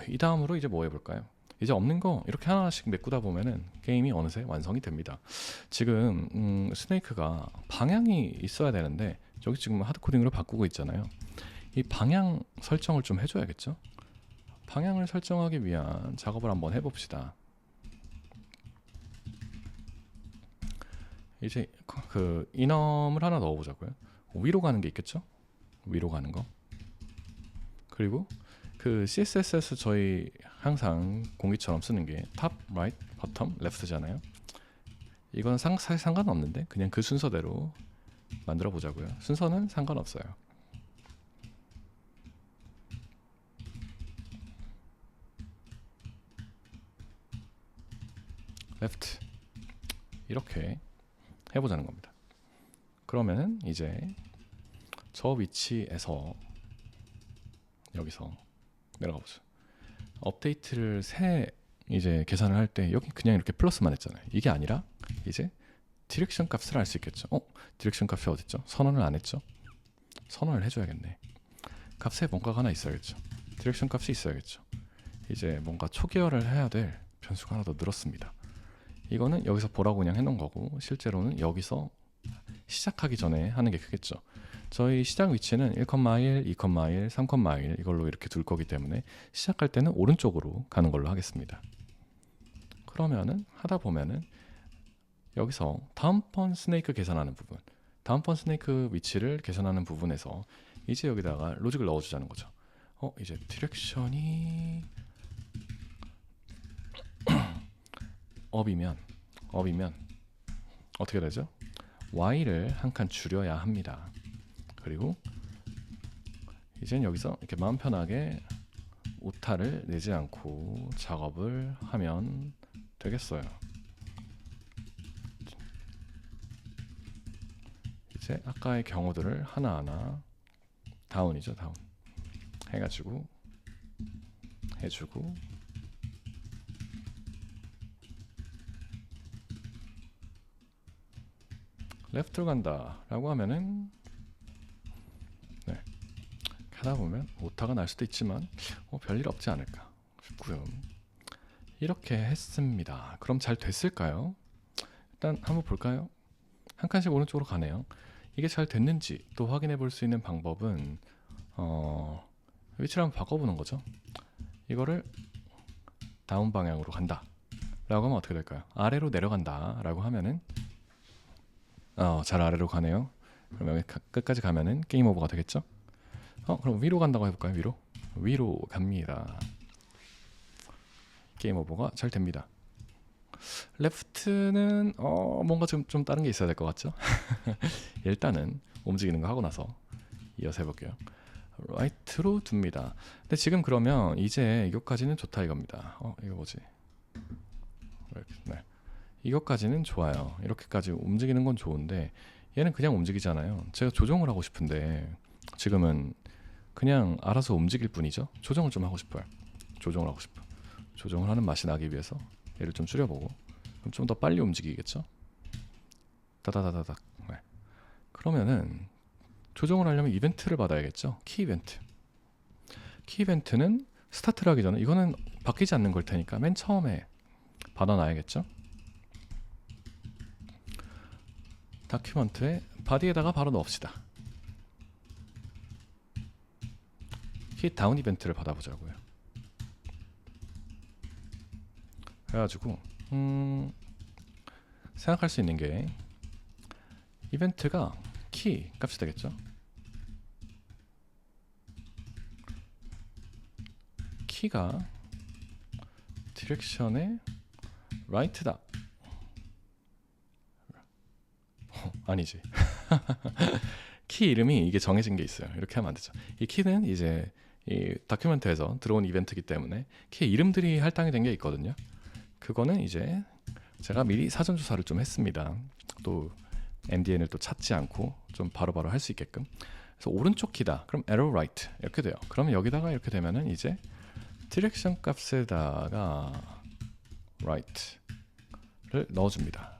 Speaker 1: 이 다음으로 이제 뭐 해볼까요? 이제 없는 거 이렇게 하나씩 메꾸다 보면은 게임이 어느새 완성이 됩니다. 지금 스네이크가 방향이 있어야 되는데 저기 지금 하드코딩으로 바꾸고 있잖아요. 이 방향 설정을 좀 해줘야겠죠. 방향을 설정하기 위한 작업을 한번 해봅시다. 이제 그 이넘을 하나 넣어보자고요. 위로 가는 게 있겠죠? 위로 가는 거. 그리고 그 CSS에서 저희 항상 공기처럼 쓰는 게 탑, 라이트, 버텀, 레프트잖아요. 이건 사실 상관없는데 그냥 그 순서대로 만들어 보자고요. 순서는 상관없어요. 레프트 이렇게 해보자는 겁니다. 그러면은 이제 저 위치에서 여기서 내려가 보죠. 업데이트를 이제 계산을 할 때 여기 그냥 이렇게 플러스만 했잖아요. 이게 아니라 이제 디렉션 값을 알 수 있겠죠. 디렉션 값이 어딨죠? 선언을 안 했죠. 선언을 해줘야겠네. 값에 뭔가가 하나 있어야겠죠. 디렉션 값이 있어야겠죠. 이제 뭔가 초기화를 해야 될 변수가 하나 더 늘었습니다. 이거는 여기서 보라고 그냥 해놓은 거고, 실제로는 여기서 시작하기 전에 하는 게 크겠죠. 저희 시작 위치는 1,1, 2,1, 3,1 이걸로 이렇게 둘 거기 때문에 시작할 때는 오른쪽으로 가는 걸로 하겠습니다. 그러면은 하다 보면은 여기서 다음번 스네이크 계산하는 부분, 다음번 스네이크 위치를 계산하는 부분에서 이제 여기다가 로직을 넣어주자는 거죠. 이제 디렉션이 업이면 어떻게 되죠? Y를 한 칸 줄여야 합니다. 그리고 이젠 여기서 이렇게 마음 편하게 오타를 내지 않고 작업을 하면 되겠어요. 이제 아까의 경우들을 하나하나 다운이죠, 다운 해가지고 해주고, 레프트로 간다 라고 하면은 하다 보면 오타가 날 수도 있지만 별일 없지 않을까 싶고요. 이렇게 했습니다. 그럼 잘 됐을까요? 일단 한번 볼까요? 한 칸씩 오른쪽으로 가네요. 이게 잘 됐는지 또 확인해 볼 수 있는 방법은 위치를 한번 바꿔보는 거죠. 이거를 다운 방향으로 간다 라고 하면 어떻게 될까요? 아래로 내려간다 라고 하면은 잘 아래로 가네요. 그럼 여기 끝까지 가면은 게임 오버가 되겠죠? 그럼 위로 간다고 해볼까요? 위로 갑니다. 게임 오버가 잘 됩니다. 레프트는 뭔가 좀 다른 게 있어야 될 것 같죠? 일단은 움직이는 거 하고 나서 이어서 해볼게요. 라이트로 둡니다. 근데 지금 그러면 이제 이것까지는 좋다 이겁니다. 이거 뭐지? 네. 이것까지는 좋아요. 이렇게까지 움직이는 건 좋은데 얘는 그냥 움직이잖아요. 제가 조정을 하고 싶은데 지금은 그냥 알아서 움직일 뿐이죠. 조정을 좀 하고 싶어요. 조정을 하고 싶어. 조정을 하는 맛이 나기 위해서 얘를 좀 줄여보고, 그럼 좀 더 빨리 움직이겠죠. 다다다다닥. 네. 그러면은 조정을 하려면 이벤트를 받아야겠죠. 키 이벤트. 키 이벤트는 스타트를 하기 전에, 이거는 바뀌지 않는 걸 테니까 맨 처음에 받아놔야겠죠. 다큐먼트에 바디에다가 바로 넣읍시다. 키 다운 이벤트를 받아보자고요. 그래가지고 생각할 수 있는 게 이벤트가 키 값이 되겠죠. 키가 디렉션의 right다. 아니지. 키 이름이 이게 정해진 게 있어요. 이렇게 하면 안 되죠. 이 키는 이제 이 다큐멘트에서 들어온 이벤트이기 때문에 키 이름들이 할당이 된 게 있거든요. 그거는 이제 제가 미리 사전 조사를 좀 했습니다. 또 MDN을 또 찾지 않고 좀 바로바로 할 수 있게끔. 그래서 오른쪽 키다. 그럼 arrow right 이렇게 돼요. 그러면 여기다가 이렇게 되면은 이제 디렉션 값에다가 right를 넣어줍니다.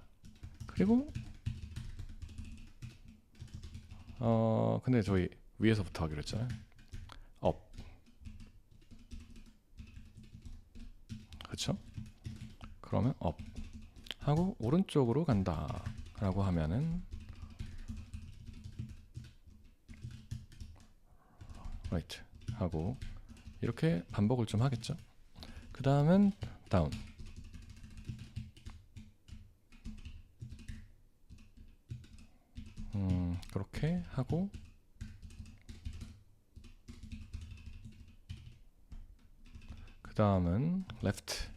Speaker 1: 그리고 근데 저희 위에서부터 하기로 했잖아요. up. 그렇죠? 그러면 up 하고 오른쪽으로 간다 라고 하면은 right 하고 이렇게 반복을 좀 하겠죠. 그 다음은 down. 그렇게 하고 그 다음은 left.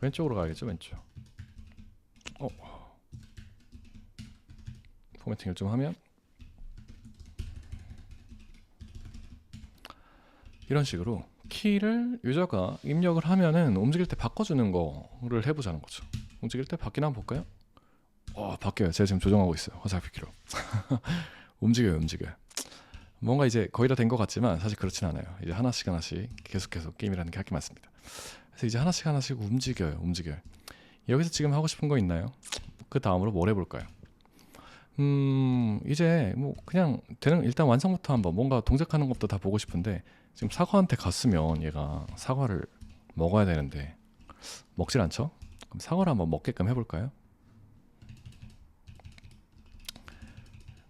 Speaker 1: 왼쪽으로 가야겠죠. 왼쪽. 포매팅을 좀 하면 이런 식으로 키를 유저가 입력을 하면은 움직일 때 바꿔주는 거를 해보자는 거죠. 움직일 때 바뀌나 한번 볼까요? 바뀌어요. 제가 지금 조정하고 있어요. 화살표 키로. 움직여요. 뭔가 이제 거의 다 된 것 같지만 사실 그렇진 않아요. 이제 하나씩 계속해서 게임이라는 게 할 게 많습니다. 그래서 이제 하나씩 움직여요. 여기서 지금 하고 싶은 거 있나요? 그 다음으로 뭘 해볼까요? 이제 뭐 그냥 되는 일단 완성부터 한번 뭔가 동작하는 것도 다 보고 싶은데 지금 사과한테 갔으면 얘가 사과를 먹어야 되는데 먹질 않죠? 그럼 사과를 한번 먹게끔 해볼까요?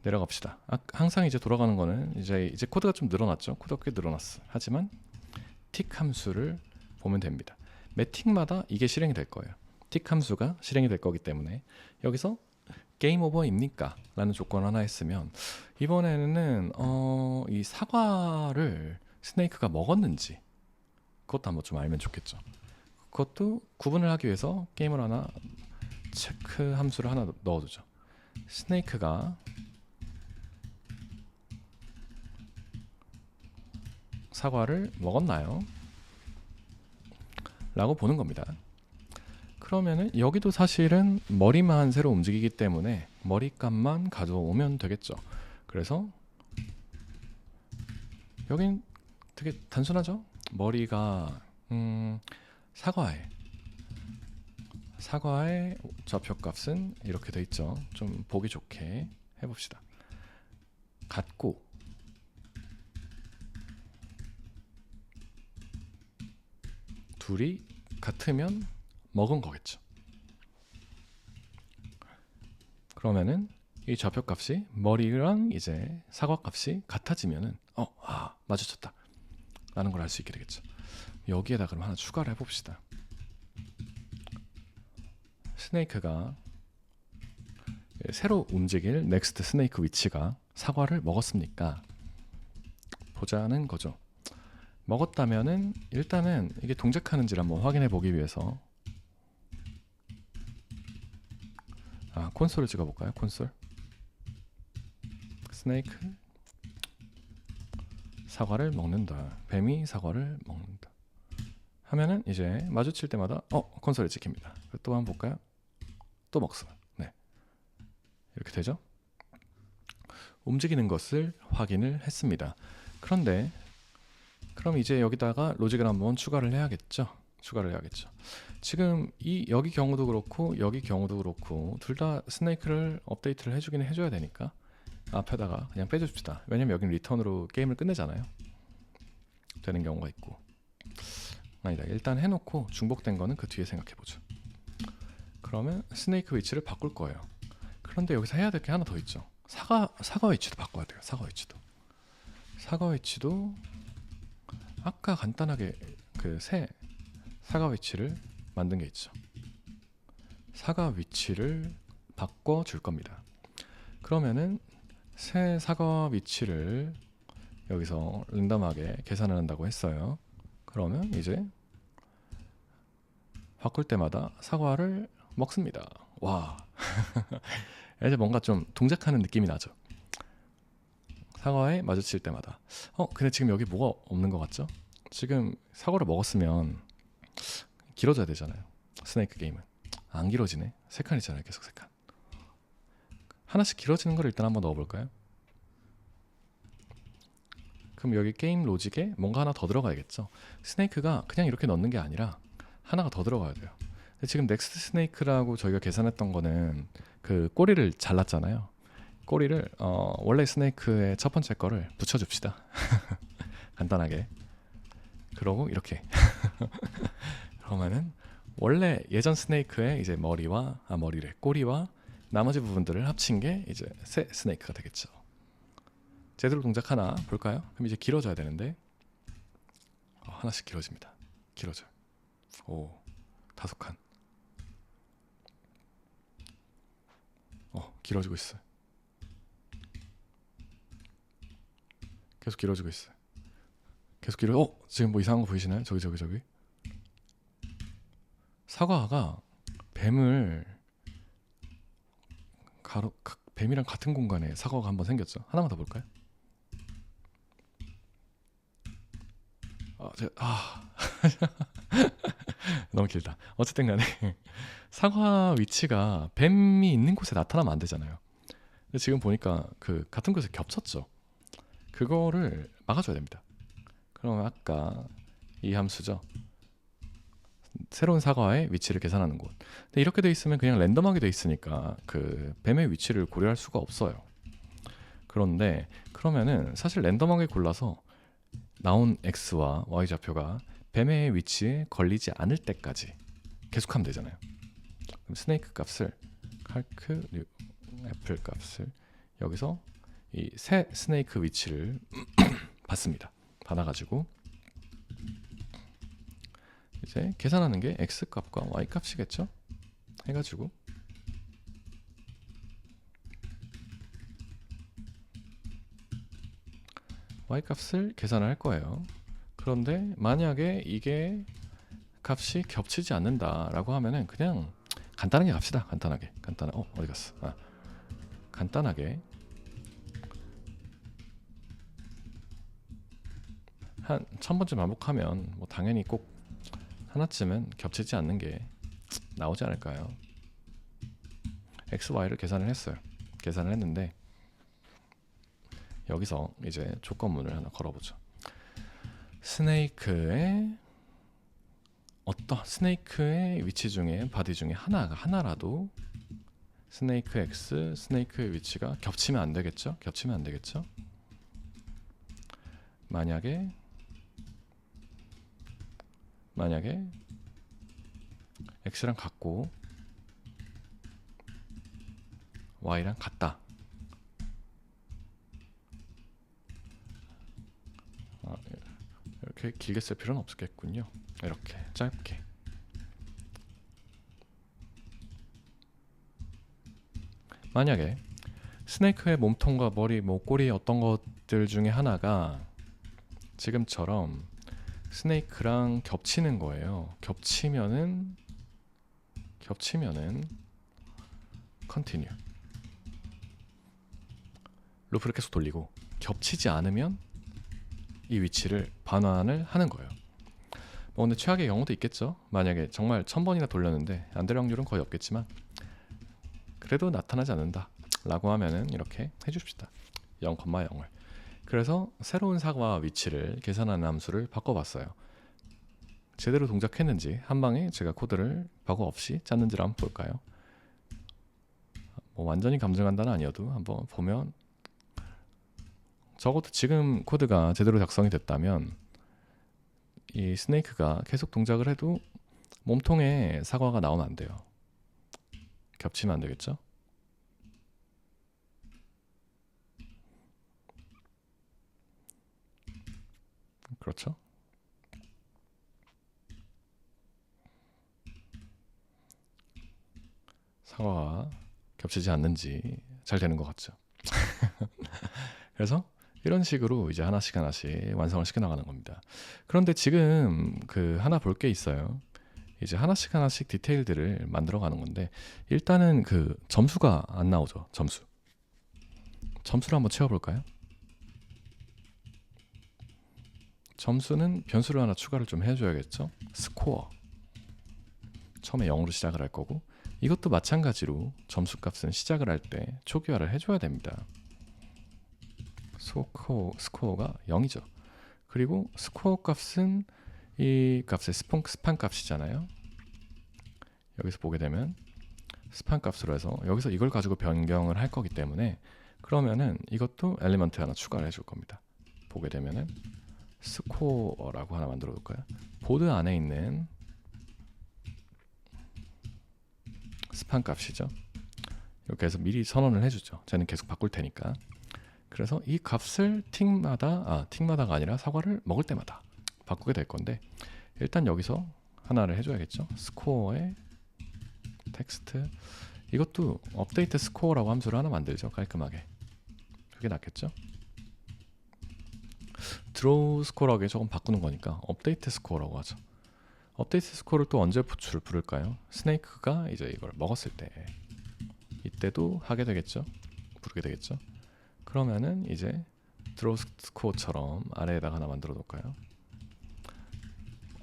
Speaker 1: 내려갑시다. 항상 이제 돌아가는 거는 이제 코드가 좀 늘어났죠. 코드가 꽤 늘어났어. 하지만 틱 함수를 보면 됩니다. 매 틱마다 이게 실행이 될 거예요. 틱 함수가 실행이 될 거기 때문에 여기서 게임 오버입니까? 라는 조건 하나 했으면 이번에는 이 사과를 스네이크가 먹었는지 그것도 한번 좀 알면 좋겠죠. 그것도 구분을 하기 위해서 게임을 하나 체크 함수를 하나 넣어두죠. 스네이크가 사과를 먹었나요? 라고 보는 겁니다. 그러면은 여기도 사실은 머리만 새로 움직이기 때문에 머리값만 가져오면 되겠죠. 그래서 여긴 되게 단순하죠. 머리가 사과의 좌표값은 이렇게 돼 있죠. 좀 보기 좋게 해봅시다. 같고 둘이 같으면 먹은 거겠죠. 그러면은 이 좌표값이 머리랑 이제 사과값이 같아지면은 마주쳤다 라는 걸 알 수 있게 되겠죠. 여기에다 그럼 하나 추가를 해봅시다. 스네이크가 새로 움직일 넥스트 스네이크 위치가 사과를 먹었습니까? 보자는 거죠. 먹었다면은 일단은 이게 동작하는지를 한번 확인해 보기 위해서 콘솔을 찍어볼까요? 콘솔 스네이크 사과를 먹는다. 뱀이 사과를 먹는다. 하면은 이제 마주칠 때마다 콘솔이 찍힙니다. 또 한번 볼까요? 또 먹어요. 네, 이렇게 되죠. 움직이는 것을 확인을 했습니다. 그런데 그럼 이제 여기다가 로직을 한번 추가를 해야겠죠. 지금 여기 경우도 그렇고 여기 경우도 그렇고 둘 다 스네이크를 업데이트를 해주긴 해줘야 되니까 앞에다가 그냥 빼줍시다. 왜냐면 여기는 리턴으로 게임을 끝내잖아요. 되는 경우가 있고 아니다. 일단 해놓고 중복된 거는 그 뒤에 생각해보죠. 그러면 스네이크 위치를 바꿀 거예요. 그런데 여기서 해야 될 게 하나 더 있죠. 사과 위치도 바꿔야 돼요. 사과 위치도 아까 간단하게 그 새 사과 위치를 만든 게 있죠. 사과 위치를 바꿔줄 겁니다. 그러면은 새 사과 위치를 여기서 랜덤하게 계산을 한다고 했어요. 그러면 이제 바꿀 때마다 사과를 먹습니다. 와, 이제 뭔가 좀 동작하는 느낌이 나죠. 사과에 마주칠 때마다 근데 지금 여기 뭐가 없는 것 같죠? 지금 사과를 먹었으면 길어져야 되잖아요. 스네이크 게임은 안 길어지네. 3칸이잖아요. 계속 3칸. 하나씩 길어지는 걸 일단 한번 넣어볼까요? 그럼 여기 게임 로직에 뭔가 하나 더 들어가야겠죠. 스네이크가 그냥 이렇게 넣는 게 아니라 하나가 더 들어가야 돼요. 근데 지금 넥스트 스네이크라고 저희가 계산했던 거는 그 꼬리를 잘랐잖아요. 꼬리를 원래 스네이크의 첫 번째 거를 붙여줍시다. 간단하게. 그러고 이렇게. 그러면은 원래 예전 스네이크의 이제 머리래 꼬리와 나머지 부분들을 합친 게 이제 새 스네이크가 되겠죠. 제대로 동작 하나 볼까요? 그럼 이제 길어져야 되는데 하나씩 길어집니다. 길어져요. 오, 5칸. 길어지고 있어요. 계속 길어지고 있어요. 계속 지금 뭐 이상한 거 보이시나요? 저기. 사과가 뱀이랑 같은 공간에 사과가 한번 생겼죠. 하나만 더 볼까요? 너무 길다. 어쨌든 간에 사과 위치가 뱀이 있는 곳에 나타나면 안 되잖아요. 근데 지금 보니까 그 같은 곳에 겹쳤죠. 그거를 막아줘야 됩니다. 그럼 아까 이 함수죠. 새로운 사과의 위치를 계산하는 곳. 근데 이렇게 돼 있으면 그냥 랜덤하게 돼 있으니까 그 뱀의 위치를 고려할 수가 없어요. 그런데 그러면은 사실 랜덤하게 골라서 나온 x와 y 좌표가 뱀의 위치에 걸리지 않을 때까지 계속하면 되잖아요. 그럼 스네이크 값을 칼크 뉴 애플 값을 여기서 이 새 스네이크 위치를 받습니다. 받아가지고 이제 계산하는 게 x 값과 y 값이겠죠? 해가지고 y 값을 계산을 할 거예요. 그런데 만약에 이게 값이 겹치지 않는다라고 하면은 그냥 간단하게 갑시다. 간단하게. 어디 갔어? 간단하게 한 1000번째 반복하면 뭐 당연히 꼭 하나쯤은 겹치지 않는 게 나오지 않을까요? x, y를 계산을 했어요. 계산을 했는데 여기서 이제 조건문을 하나 걸어보죠. 스네이크의 위치 중에 바디 중에 하나라도 스네이크 x, 스네이크의 위치가 겹치면 안 되겠죠? 만약에 x랑 같고 y랑 같다. 이렇게 길게 쓸 필요는 없겠군요. 이렇게 짧게. 만약에 스네이크의 몸통과 머리, 꼬리 어떤 것들 중에 하나가 지금처럼 스네이크랑 겹치는 거예요. 겹치면은 컨티뉴. 루프를 계속 돌리고 겹치지 않으면 이 위치를 반환을 하는 거예요. 뭐 근데 최악의 경우도 있겠죠. 만약에 정말 1000번이나 돌렸는데 안 될 확률은 거의 없겠지만 그래도 나타나지 않는다 라고 하면은 이렇게 해줍시다. 0,0을. 그래서 새로운 사과 위치를 계산하는 함수를 바꿔봤어요. 제대로 동작했는지 한방에 제가 코드를 버그 없이 짰는지를 한번 볼까요? 뭐 완전히 감정한다는 아니어도 한번 보면 적어도 지금 코드가 제대로 작성이 됐다면 이 스네이크가 계속 동작을 해도 몸통에 사과가 나오면 안 돼요. 겹치면 안 되겠죠? 그렇죠? 사과가 겹치지 않는지 잘 되는 것 같죠? 그래서 이런 식으로 이제 하나씩 완성을 시켜 나가는 겁니다. 그런데 지금 하나 볼 게 있어요. 이제 하나씩 디테일들을 만들어 가는 건데 일단은 점수가 안 나오죠. 점수를 한번 채워볼까요? 점수는 변수를 하나 추가를 좀 해줘야겠죠. 스코어. 처음에 0으로 시작을 할 거고 이것도 마찬가지로 점수 값은 시작을 할 때 초기화를 해줘야 됩니다. 스코어가 0이죠. 그리고 스코어 값은 이 값의 스판 값이잖아요. 여기서 보게 되면 스판 값으로 해서 여기서 이걸 가지고 변경을 할 거기 때문에 그러면은 이것도 엘리먼트 하나 추가를 해줄 겁니다. 보게 되면은 스코어라고 하나 만들어 볼까요? 보드 안에 있는 스판 값이죠. 이렇게 해서 미리 선언을 해주죠. 쟤는 계속 바꿀 테니까. 그래서 이 값을 틱마다가 아니라 사과를 먹을 때마다 바꾸게 될 건데 일단 여기서 하나를 해줘야겠죠. 스코어에 텍스트, 이것도 업데이트 스코어라고 함수를 하나 만들죠. 깔끔하게. 그게 낫겠죠. 드로우 스코어라고 조금 바꾸는 거니까 업데이트 스코어라고 하죠. 업데이트 스코어를 또 언제 부를까요? 스네이크가 이제 이걸 먹었을 때, 이때도 하게 되겠죠. 부르게 되겠죠. 그러면은 이제 드로우 스코어처럼 아래에다가 하나 만들어 놓을까요?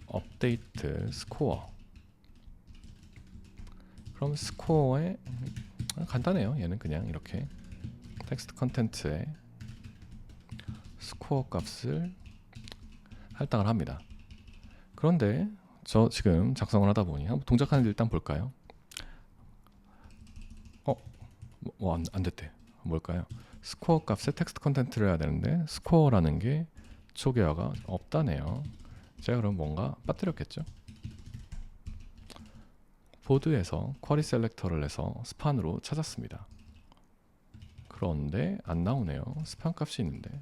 Speaker 1: 업데이트 스코어. 그럼 스코어에 간단해요. 얘는 그냥 이렇게 텍스트 컨텐츠에 스코어 값을 할당을 합니다. 그런데 저 지금 작성을 하다 보니 한번 동작하는지 일단 볼까요? 안 됐대. 뭘까요? 스코어 값에 텍스트 컨텐츠를 해야 되는데 스코어라는 게 초기화가 없다네요. 제가 그럼 뭔가 빠뜨렸겠죠? 보드에서 쿼리 셀렉터를 해서 스판으로 찾았습니다. 그런데 안 나오네요. 스판 값이 있는데.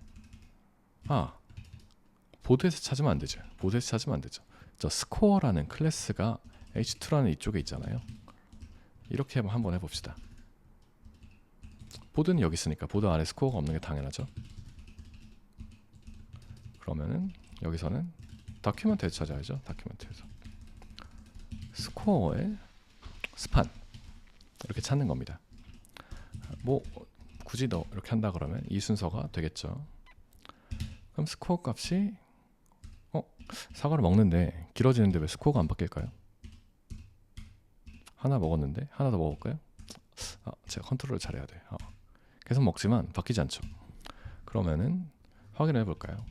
Speaker 1: 보드에서 찾으면 안 되죠. 보드에서 찾으면 안 되죠. 저 스코어라는 클래스가 h2라는 이쪽에 있잖아요. 이렇게 한번 해봅시다. 보드는 여기 있으니까 보드 안에 스코어가 없는 게 당연하죠. 그러면은 여기서는 다큐멘트에서 찾아야죠. 다큐멘트에서 스코어에 스판 이렇게 찾는 겁니다. 뭐 굳이 너 이렇게 한다 그러면 이 순서가 되겠죠. 그럼 스코어 값이 사과를 먹는데 길어지는데 왜 스코어가 안 바뀔까요? 하나 먹었는데 하나 더 먹을까요? 제가 컨트롤을 잘해야 돼. 계속 먹지만 바뀌지 않죠. 그러면은 확인해 볼까요?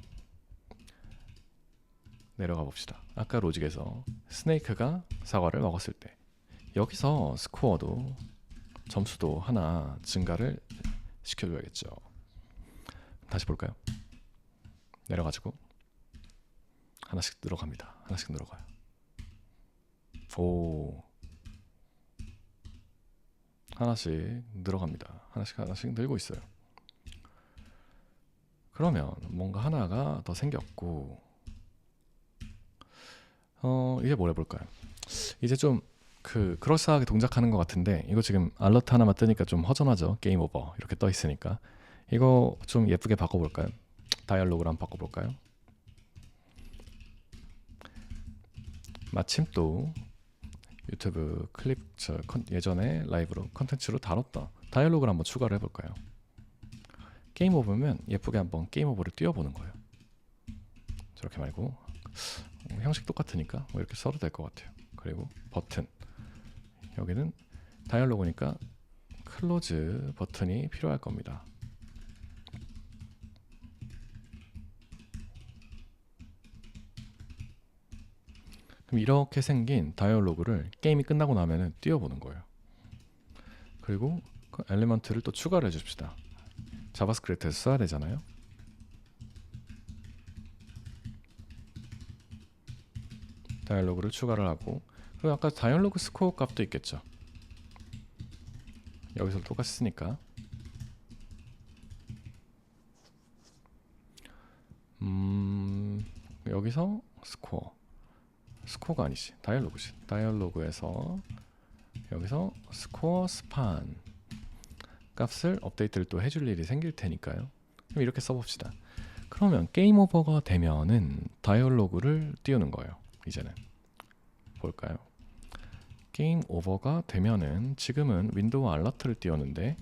Speaker 1: 내려가 봅시다. 아까 로직에서 스네이크가 사과를 먹었을 때 여기서 스코어도 점수도 하나 증가를 시켜줘야겠죠. 다시 볼까요? 내려가지고 하나씩 늘어갑니다. 하나씩 늘어가요. 하나씩 늘어갑니다. 하나씩 늘고 있어요. 그러면 뭔가 하나가 더 생겼고 이제 뭘 해볼까요? 이제 좀 그럴싸하게 동작하는 것 같은데 이거 지금 알러트 하나만 뜨니까 좀 허전하죠. 게임 오버 이렇게 떠 있으니까 이거 좀 예쁘게 바꿔볼까요? 다이얼로그를 한번 바꿔볼까요? 마침 또 유튜브 클립 예전에 라이브로 컨텐츠로 다뤘던 다이얼로그를 한번 추가를 해볼까요? 게임 오버면 예쁘게 한번 게임 오버를 띄워보는 거예요. 저렇게 말고 형식 똑같으니까 뭐 이렇게 써도 될 것 같아요. 그리고 버튼, 여기는 다이얼로그니까 클로즈 버튼이 필요할 겁니다. 그럼 이렇게 생긴 다이얼로그를 게임이 끝나고 나면은 띄워보는 거예요. 그리고 그 엘리먼트를 또 추가를 해줍시다. 자바스크립트에서 써야 되잖아요. 다이얼로그를 추가를 하고, 그리고 아까 다이얼로그 스코어 값도 있겠죠. 여기서 똑같이 쓰니까 여기서 스코어가 아니지, 다이얼로그지. 다이얼로그에서 여기서 스코어 스판 값을 업데이트를 또 해줄 일이 생길 테니까요. 그럼 이렇게 써봅시다. 그러면 게임 오버가 되면은 다이얼로그를 띄우는 거예요. 이제는 볼까요? 게임 오버가 되면은 지금은 윈도우 알러트를 띄웠는데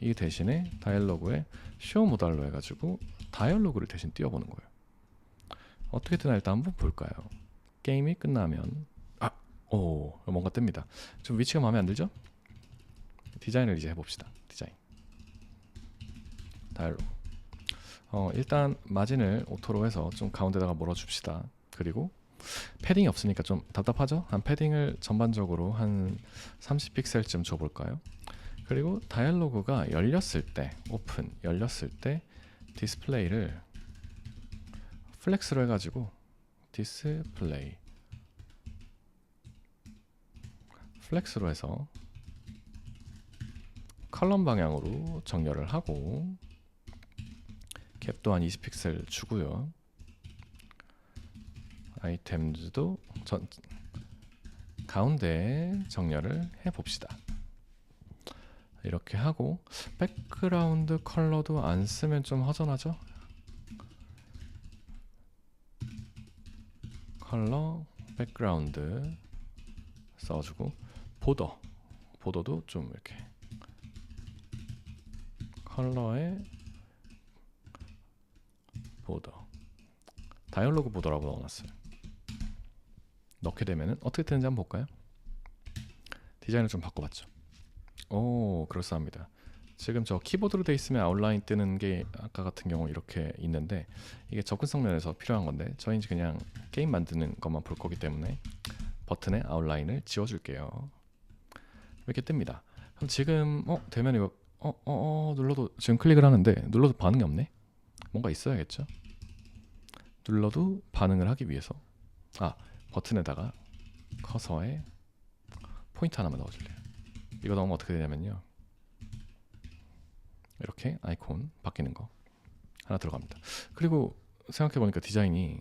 Speaker 1: 이 대신에 다이얼로그에 쇼 모달로 해가지고 다이얼로그를 대신 띄워보는 거예요. 어떻게 되나 일단 한번 볼까요? 게임이 끝나면 뭔가 뜹니다. 좀 위치가 마음에 안 들죠? 디자인을 이제 해봅시다. 디자인 다이얼로그 일단 마진을 오토로 해서 좀 가운데다가 몰아줍시다. 그리고 패딩이 없으니까 좀 답답하죠? 한 패딩을 전반적으로 한 30픽셀쯤 줘볼까요? 그리고 다이얼로그가 열렸을 때, 오픈, 열렸을 때 디스플레이를 플렉스로 해가지고 디스플레이 플렉스로 해서 컬럼 방향으로 정렬을 하고 갭 또한 20픽셀 주고요. 아이템즈도 가운데 정렬을 해봅시다. 이렇게 하고 백그라운드 컬러도 안 쓰면 좀 허전하죠? 컬러 백그라운드 써주고 보더도 좀 이렇게 컬러에 보더 다이얼로그 보더라고 넣어놨어요. 넣게 되면은 어떻게 되는지 한번 볼까요? 디자인을 좀 바꿔봤죠. 오, 그럴싸합니다. 지금 저 키보드로 돼 있으면 아웃라인 뜨는 게 아까 같은 경우 이렇게 있는데 이게 접근성 면에서 필요한 건데 저희는 그냥 게임 만드는 것만 볼 거기 때문에 버튼의 아웃라인을 지워줄게요. 이렇게 뜹니다. 그럼 지금 되면 이거 눌러도 지금 클릭을 하는데 눌러도 반응이 없네. 뭔가 있어야겠죠. 눌러도 반응을 하기 위해서 버튼에다가 커서에 포인트 하나만 넣어줄래요. 이거 넣으면 어떻게 되냐면요, 이렇게 아이콘 바뀌는 거 하나 들어갑니다. 그리고 생각해보니까 디자인이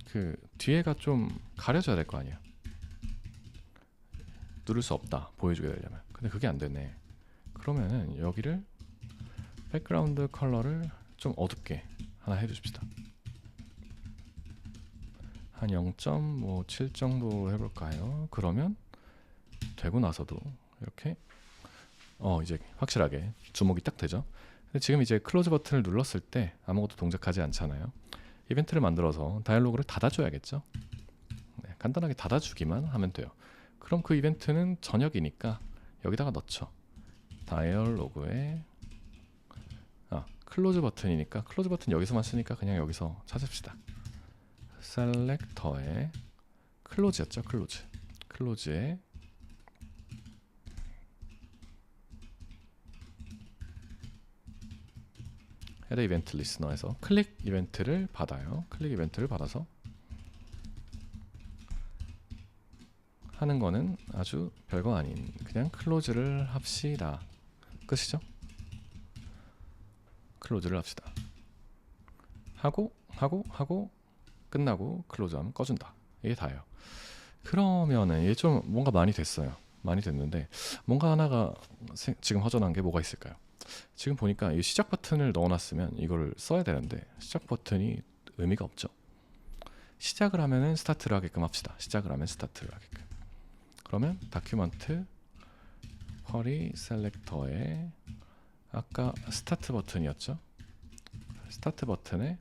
Speaker 1: 그 뒤에가 좀 가려져야 될 거 아니야. 누를 수 없다, 보여주게 되려면. 근데 그게 안 되네. 그러면은 여기를 백그라운드 컬러를 좀 어둡게 하나 해주십시다. 한 0.7 정도 해볼까요? 그러면 되고 나서도 이렇게 이제 확실하게 주목이 딱 되죠. 근데 지금 이제 클로즈 버튼을 눌렀을 때 아무것도 동작하지 않잖아요. 이벤트를 만들어서 다이얼로그를 닫아줘야겠죠. 네, 간단하게 닫아주기만 하면 돼요. 그럼 그 이벤트는 저녁이니까 여기다가 넣죠. 다이얼로그에 클로즈 버튼이니까 클로즈 버튼 여기서만 쓰니까 그냥 여기서 찾읍시다. 셀렉터에 클로즈였죠. 클로즈에 헤더 이벤트 리스너에서 클릭 이벤트를 받아요. 클릭 이벤트를 받아서 하는 거는 아주 별거 아닌 그냥 클로즈를 합시다. 끝이죠? 클로즈를 합시다. 하고 끝나고 클로즈하면 꺼준다. 이게 다예요. 그러면은 이게 좀 뭔가 많이 됐어요. 많이 됐는데 뭔가 하나가 지금 허전한 게 뭐가 있을까요? 지금 보니까 이 시작 버튼을 넣어놨으면 이거를 써야 되는데 시작 버튼이 의미가 없죠. 시작을 하면은 스타트를 하게끔 합시다. 시작을 하면 스타트를 하게끔. 그러면 다큐먼트 쿼리 셀렉터에 아까 스타트 버튼이었죠. 스타트 버튼에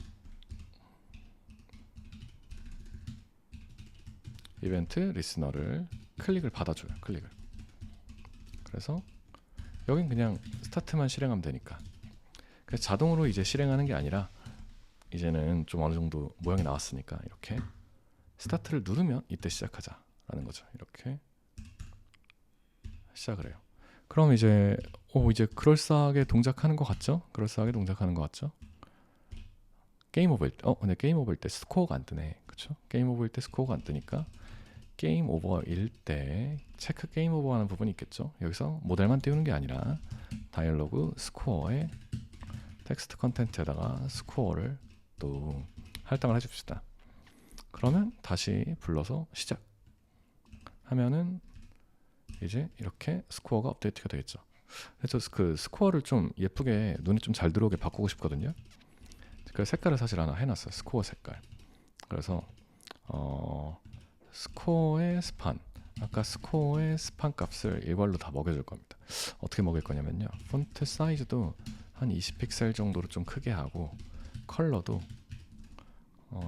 Speaker 1: 이벤트 리스너를 클릭을 받아줘요. 클릭을. 그래서 여긴 그냥 스타트만 실행하면 되니까. 그래서 자동으로 이제 실행하는 게 아니라 이제는 좀 어느 정도 모양이 나왔으니까 이렇게 스타트를 누르면 이때 시작하자라는 거죠. 이렇게 시작을 해요. 그럼 이제 이제 그럴싸하게 동작하는 것 같죠? 그럴싸하게 동작하는 것 같죠? 게임 오버일 때 근데 게임 오버일 때 스코어가 안 뜨네. 그쵸? 게임 오버일 때 스코어가 안 뜨니까 게임 오버일 때 체크 게임 오버 하는 부분이 있겠죠. 여기서 모델만 띄우는 게 아니라 다이얼로그 스코어에 텍스트 컨텐츠에다가 스코어를 또 할당을 해줍시다. 그러면 다시 불러서 시작 하면은 이제 이렇게 스코어가 업데이트가 되겠죠. 그래서 그 스코어를 좀 예쁘게 눈에 좀 잘 들어오게 바꾸고 싶거든요. 그 색깔을 사실 하나 해놨어요. 스코어 색깔. 그래서 스코어의 스판, 아까 스코어의 스판 값을 이걸로 다 먹여줄 겁니다. 어떻게 먹일 거냐면요, 폰트 사이즈도 한 20픽셀 정도로 좀 크게 하고 컬러도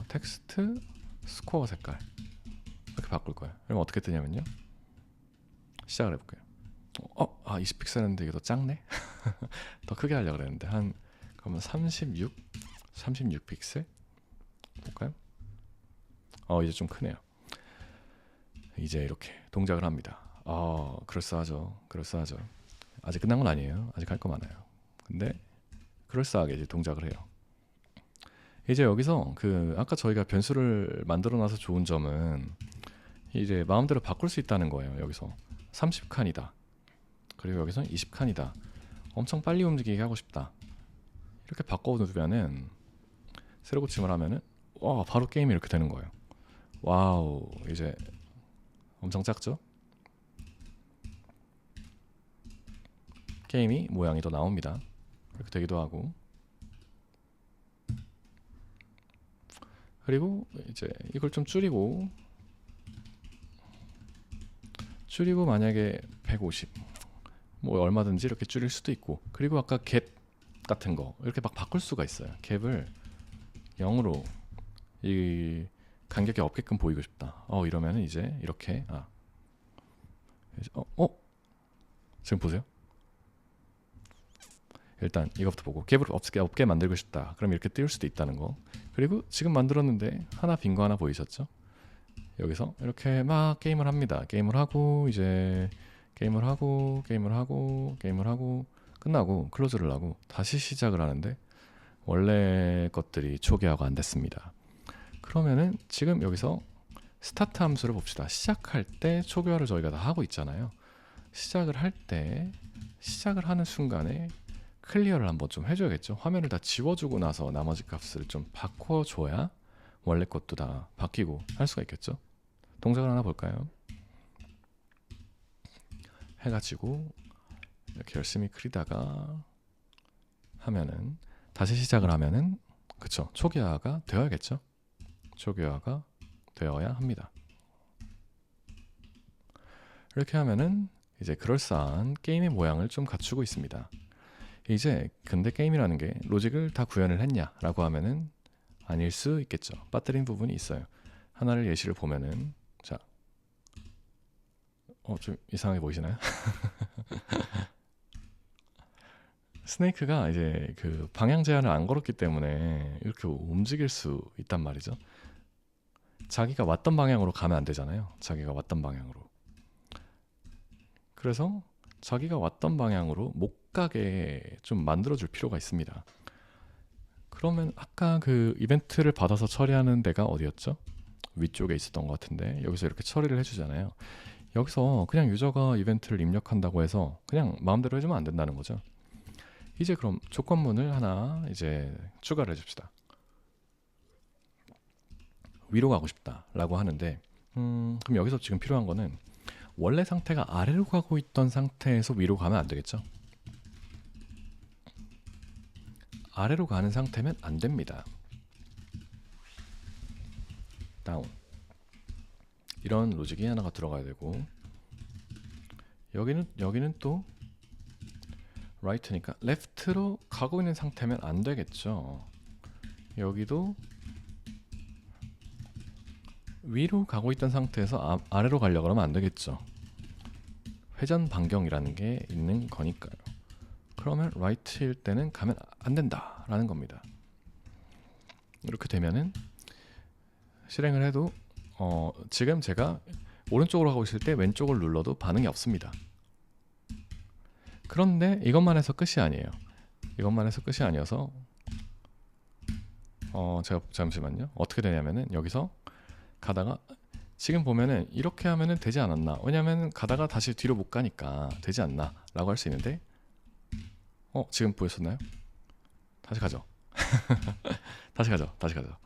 Speaker 1: 텍스트 스코어 색깔 이렇게 바꿀 거예요. 그럼 어떻게 뜨냐면요, 시작을 해볼게요. 20픽셀인데 이게 더 작네? 더 크게 하려고 그랬는데 그러면 36 36픽셀 볼까요? 이제 좀 크네요. 이제 이렇게 동작을 합니다. 그럴싸하죠. 그럴싸하죠. 아직 끝난 건 아니에요. 아직 할 거 많아요. 근데 그럴싸하게 이제 동작을 해요. 이제 여기서 아까 저희가 변수를 만들어 놔서 좋은 점은 이제 마음대로 바꿀 수 있다는 거예요. 여기서 30칸이다. 그리고 여기서는 20칸이다. 엄청 빨리 움직이게 하고 싶다. 이렇게 바꿔두면은 새로 고침을 하면은 바로 게임이 이렇게 되는 거예요. 와우, 이제 엄청 작죠? 게임이 모양이 더 나옵니다. 이렇게 되기도 하고. 그리고 이제 이걸 좀 줄이고 만약에 150 뭐 얼마든지 이렇게 줄일 수도 있고, 그리고 아까 갭 같은 거 이렇게 막 바꿀 수가 있어요. 갭을 0으로 이 간격이 없게끔 보이고 싶다. 이러면은 이제 이렇게 지금 보세요. 일단 이것부터 보고 갭을 없게 만들고 싶다. 그럼 이렇게 띄울 수도 있다는 거. 그리고 지금 만들었는데 하나 빈 거 하나 보이셨죠? 여기서 이렇게 막 게임을 합니다. 게임을 하고 이제 게임을 하고 끝나고 클로즈를 하고 다시 시작을 하는데 원래 것들이 초기화가 안 됐습니다. 그러면은 지금 여기서 스타트 함수를 봅시다. 시작할 때 초기화를 저희가 다 하고 있잖아요. 시작을 하는 순간에 클리어를 한번 좀 해줘야겠죠. 화면을 다 지워주고 나서 나머지 값을 좀 바꿔줘야 원래 것도 다 바뀌고 할 수가 있겠죠. 동작을 하나 볼까요? 해가지고 이렇게 열심히 그리다가 하면은 다시 시작을 하면은 그쵸, 초기화가 되어야겠죠. 초기화가 되어야 합니다. 이렇게 하면은 이제 그럴싸한 게임의 모양을 좀 갖추고 있습니다. 이제 근데 게임이라는 게 로직을 다 구현을 했냐라고 하면은 아닐 수 있겠죠. 빠뜨린 부분이 있어요. 하나를 예시를 보면은 자, 좀 이상하게 보이시나요? 스네이크가 이제 그 방향 제한을 안 걸었기 때문에 이렇게 움직일 수 있단 말이죠. 자기가 왔던 방향으로 가면 안 되잖아요. 자기가 왔던 방향으로. 그래서 자기가 왔던 방향으로 못 가게 좀 만들어줄 필요가 있습니다. 그러면 아까 그 이벤트를 받아서 처리하는 데가 어디였죠? 위쪽에 있었던 것 같은데 여기서 이렇게 처리를 해주잖아요. 여기서 그냥 유저가 이벤트를 입력한다고 해서 그냥 마음대로 해주면 안 된다는 거죠. 이제 그럼 조건문을 하나 이제 추가를 해줍시다. 위로 가고 싶다 라고 하는데 그럼 여기서 지금 필요한 거는 원래 상태가 아래로 가고 있던 상태에서 위로 가면 안 되겠죠. 아래로 가는 상태면 안 됩니다. 다운. 이런 로직이 하나가 들어가야 되고, 여기는 또 right니까 left로 가고 있는 상태면 안 되겠죠. 여기도 위로 가고 있던 상태에서 아래로 가려고 하면 안 되겠죠. 회전 반경이라는 게 있는 거니까요. 그러면 right일 때는 가면 안 된다라는 겁니다. 이렇게 되면은 실행을 해도 지금 제가 오른쪽으로 가고 있을 때 왼쪽을 눌러도 반응이 없습니다. 그런데 이것만 해서 끝이 아니에요. 이것만 해서 끝이 아니어서 제가 잠시만요. 어떻게 되냐면은 여기서 가다가 지금 보면은 이렇게 하면은 되지 않았나? 왜냐면 가다가 다시 뒤로 못 가니까 되지 않나? 라고 할 수 있는데 지금 보였었나요? 다시 가죠. 다시 가죠.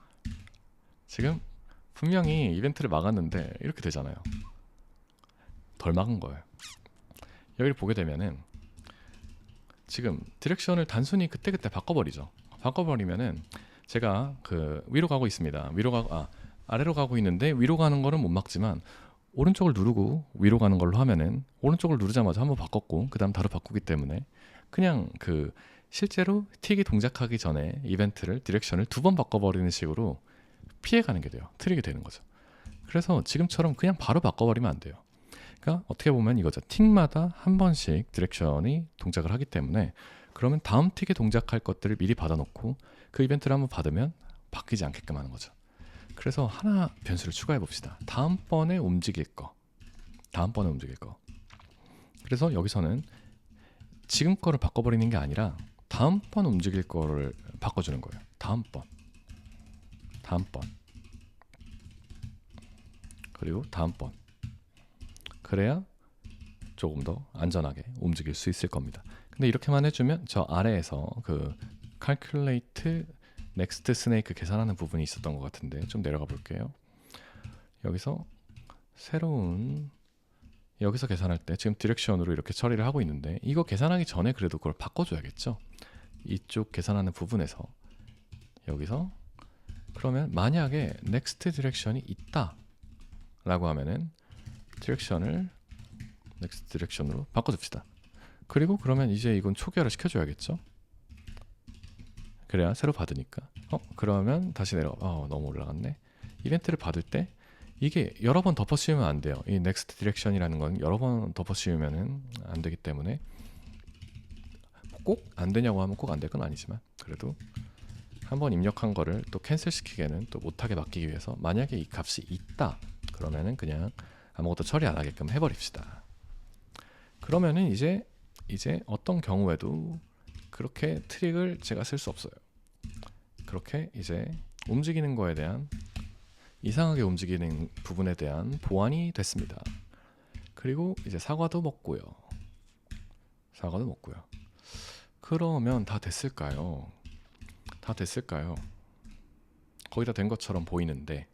Speaker 1: 지금 분명히 이벤트를 막았는데 이렇게 되잖아요. 덜 막은 거예요. 여기를 보게 되면은 지금 디렉션을 단순히 그때그때 바꿔버리죠. 바꿔버리면은 제가 위로 가고 있습니다. 아래로 가고 있는데 위로 가는 거는 못 막지만 오른쪽을 누르고 위로 가는 걸로 하면은 오른쪽을 누르자마자 한번 바꿨고 그 다음 다시 바꾸기 때문에 그냥 실제로 틱이 동작하기 전에 이벤트를 디렉션을 2번 바꿔버리는 식으로 피해가는 게 돼요. 트릭이 되는 거죠. 그래서 지금처럼 그냥 바로 바꿔버리면 안 돼요. 그러니까 어떻게 보면 이거죠. 틱마다 한 번씩 디렉션이 동작을 하기 때문에 그러면 다음 틱에 동작할 것들을 미리 받아놓고 그 이벤트를 한번 받으면 바뀌지 않게끔 하는 거죠. 그래서 하나 변수를 추가해 봅시다. 다음번에 움직일 거. 그래서 여기서는 지금 거를 바꿔버리는 게 아니라 다음번 움직일 거를 바꿔주는 거예요. 다음번. 그리고 다음번. 그래야 조금 더 안전하게 움직일 수 있을 겁니다. 근데 이렇게만 해주면 저 아래에서 그 calculate next snake 계산하는 부분이 있었던 것 같은데 좀 내려가 볼게요. 여기서 여기서 계산할 때 지금 디렉션으로 이렇게 처리를 하고 있는데 이거 계산하기 전에 그래도 그걸 바꿔줘야겠죠. 이쪽 계산하는 부분에서 여기서 그러면 만약에 next 디렉션이 있다 라고 하면은 디렉션을 next 디렉션으로 바꿔줍시다. 그리고 그러면 이제 이건 초기화를 시켜줘야겠죠. 그래야 새로 받으니까 그러면 다시 내려가. 너무 올라갔네. 이벤트를 받을 때 이게 여러 번 덮어 씌우면 안 돼요. 이 next 디렉션이라는 건 여러 번 덮어 씌우면은 안 되기 때문에 꼭 안 되냐고 하면 꼭 안 될 건 아니지만 그래도 한번 입력한 거를 또 캔슬 시키게는 또 못하게 맡기기 위해서 만약에 이 값이 있다 그러면은 그냥 아무것도 처리 안 하게끔 해버립시다. 그러면은 이제 어떤 경우에도 그렇게 트릭을 제가 쓸 수 없어요. 그렇게 이제 움직이는 거에 대한 이상하게 움직이는 부분에 대한 보완이 됐습니다. 그리고 이제 사과도 먹고요. 그러면 다 됐을까요? 거의 다 된 것처럼 보이는데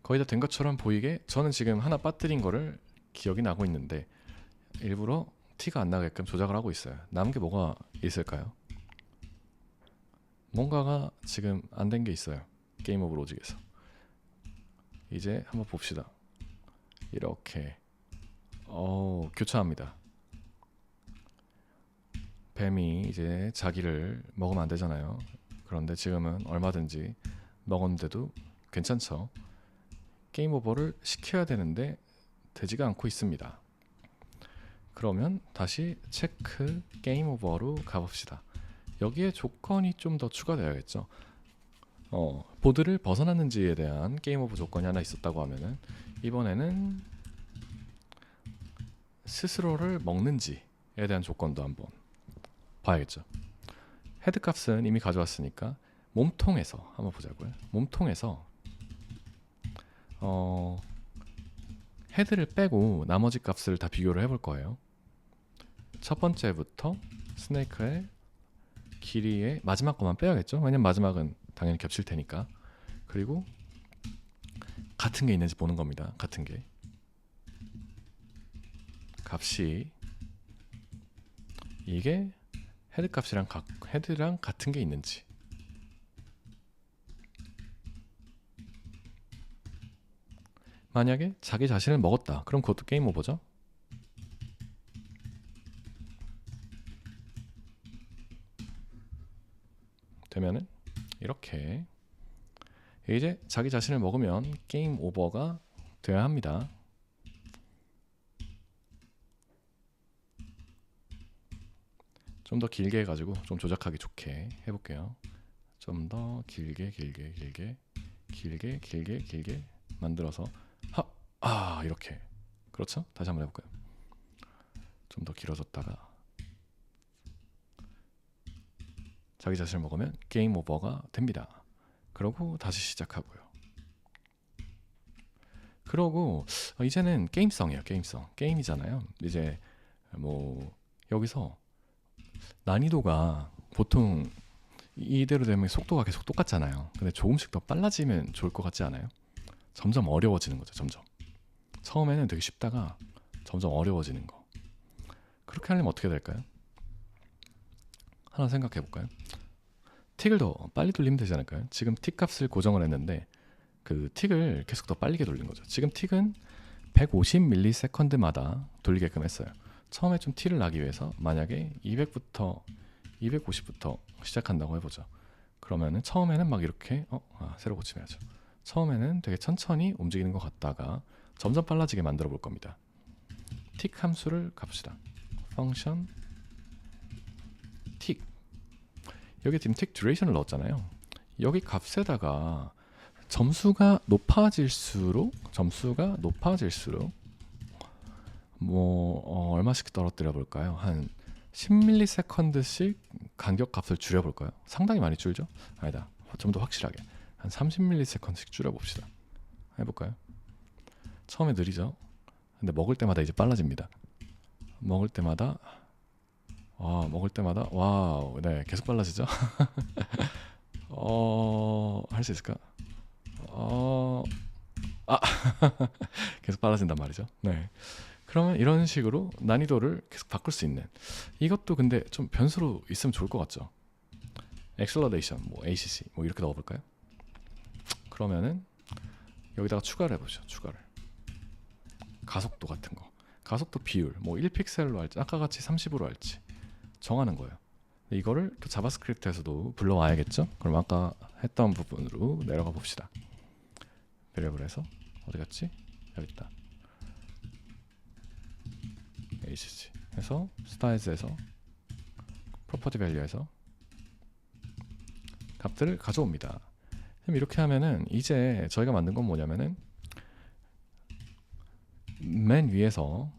Speaker 1: 거의 다 된 것처럼 보이게 저는 지금 하나 빠뜨린 거를 기억이 나고 있는데 일부러 티가 안 나게끔 조작을 하고 있어요. 남은 게 뭐가 있을까요? 뭔가가 지금 안 된 게 있어요. 게임 오브 로직에서. 이제 한번 봅시다. 이렇게 교차합니다. 뱀이 이제 자기를 먹으면 안 되잖아요. 그런데 지금은 얼마든지 먹었는데도 괜찮죠. 게임 오버를 시켜야 되는데 되지가 않고 있습니다. 그러면 다시 체크 게임 오버로 가봅시다. 여기에 조건이 좀 더 추가되어야겠죠. 보드를 벗어났는지에 대한 게임 오버 조건이 하나 있었다고 하면은 이번에는 스스로를 먹는지에 대한 조건도 한번 봐야겠죠. 헤드 값은 이미 가져왔으니까 몸통에서 한번 보자고요. 몸통에서 헤드를 빼고 나머지 값을 다 비교를 해볼 거예요. 첫 번째부터 스네이크의 길이의 마지막 것만 빼야겠죠. 왜냐면 마지막은 당연히 겹칠 테니까. 그리고 같은 게 있는지 보는 겁니다. 같은 게 값이 이게 헤드 값이랑 헤드랑 같은 게 있는지. 만약에 자기 자신을 먹었다. 그럼 그것도 게임 오버죠. 되면은 이렇게 이제 자기 자신을 먹으면 게임 오버가 돼야 합니다. 좀 더 길게 해가지고 좀 조작하기 좋게 해볼게요. 좀 더 길게 만들어서 이렇게. 그렇죠? 다시 한번 해볼까요? 좀 더 길어졌다가 자기 자신을 먹으면 게임 오버가 됩니다. 그러고 다시 시작하고요. 그러고 이제는 게임성이에요. 게임이잖아요. 이제 뭐 여기서 난이도가 보통 이대로 되면 속도가 계속 똑같잖아요. 근데 조금씩 더 빨라지면 좋을 것 같지 않아요? 점점 어려워지는 거죠. 점점. 처음에는 되게 쉽다가 점점 어려워지는 거. 그렇게 하려면 어떻게 될까요? 하나 생각해 볼까요? 틱을 더 빨리 돌리면 되지 않을까요? 지금 틱 값을 고정을 했는데 그 틱을 계속 더 빨리게 돌린 거죠. 지금 틱은 150ms마다 돌리게끔 했어요. 처음에 좀 티를 나기 위해서 만약에 200부터 250부터 시작한다고 해보죠. 그러면은 처음에는 막 이렇게 새로 고침해야죠. 처음에는 되게 천천히 움직이는 것 같다가 점점 빨라지게 만들어 볼 겁니다. 틱 함수를 값시다.
Speaker 2: 펑션 틱. 여기 지금 틱 듀레이션을 넣었잖아요. 여기 값에다가 점수가 높아질수록 뭐 얼마씩 떨어뜨려 볼까요? 한 10ms씩 간격 값을 줄여 볼까요? 상당히 많이 줄죠? 아니다. 좀 더 확실하게 한 30ms씩 줄여 봅시다. 해 볼까요? 처음에 느리죠? 근데 먹을 때마다 이제 빨라집니다. 먹을 때마다 와우, 네, 계속 빨라지죠? 할 수 있을까? 계속 빨라진단 말이죠. 네. 그러면 이런 식으로 난이도를 계속 바꿀 수 있는, 이것도 근데 좀 변수로 있으면 좋을 것 같죠. Acceleration, 뭐 ACC 뭐 이렇게 넣어볼까요? 그러면은 여기다가 추가를 해보죠. 추가를 가속도 같은 거, 가속도 비율 뭐 1픽셀로 할지 아까 같이 30으로 할지 정하는 거예요. 이거를 또 자바스크립트에서도 불러와야겠죠. 그럼 아까 했던 부분으로 내려가 봅시다. 베리어블에서 어디 갔지? 여기 있다. ACC 해서 스타일즈에서 프로퍼티 밸류에서 값들을 가져옵니다. 그럼 이렇게 하면은 이제 저희가 만든 건 뭐냐면은 맨 위에서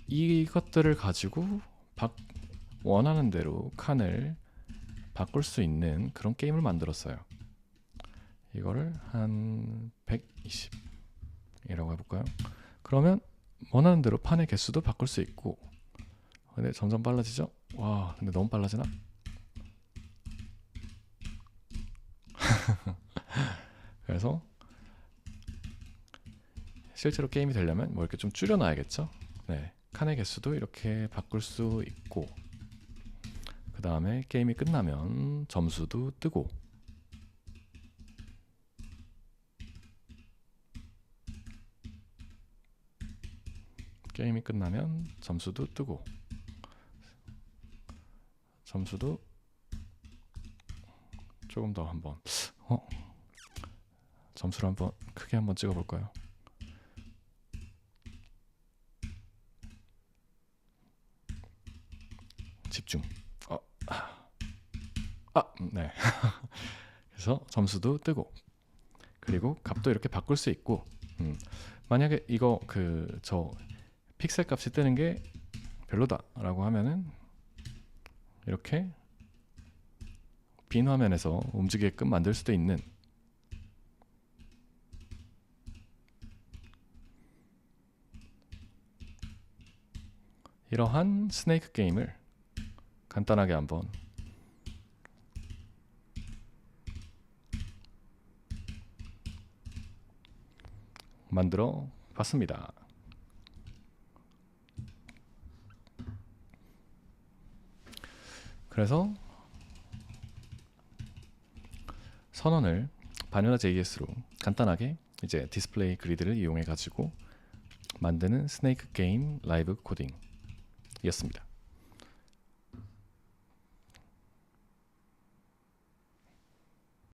Speaker 2: 이것들을 가지고 원하는 대로 칸을 바꿀 수 있는 그런 게임을 만들었어요. 이거를 한 120이라고 해볼까요? 그러면 원하는 대로 판의 개수도 바꿀 수 있고. 근데 점점 빨라지죠? 와, 근데 너무 빨라지나? 그래서 실제로 게임이 되려면 뭐 이렇게 좀 줄여놔야겠죠? 네, 칸의 개수도 이렇게 바꿀 수 있고, 그 다음에 게임이 끝나면 점수도 뜨고, 게임이 끝나면 점수도 뜨고, 점수도 조금 더 한번 점수를 한번 크게 한번 찍어볼까요? 집중. 네. 그래서 점수도 뜨고, 그리고 값도 이렇게 바꿀 수 있고, 만약에 이거 저 픽셀 값이 뜨는 게 별로다라고 하면은 이렇게 빈 화면에서 움직이게끔 만들 수도 있는, 이러한 스네이크 게임을 간단하게 한번 만들어 봤습니다. 그래서 선언을 바닐라 JS로 간단하게 이제 디스플레이 그리드를 이용해 가지고 만드는 스네이크 게임 라이브 코딩이었습니다.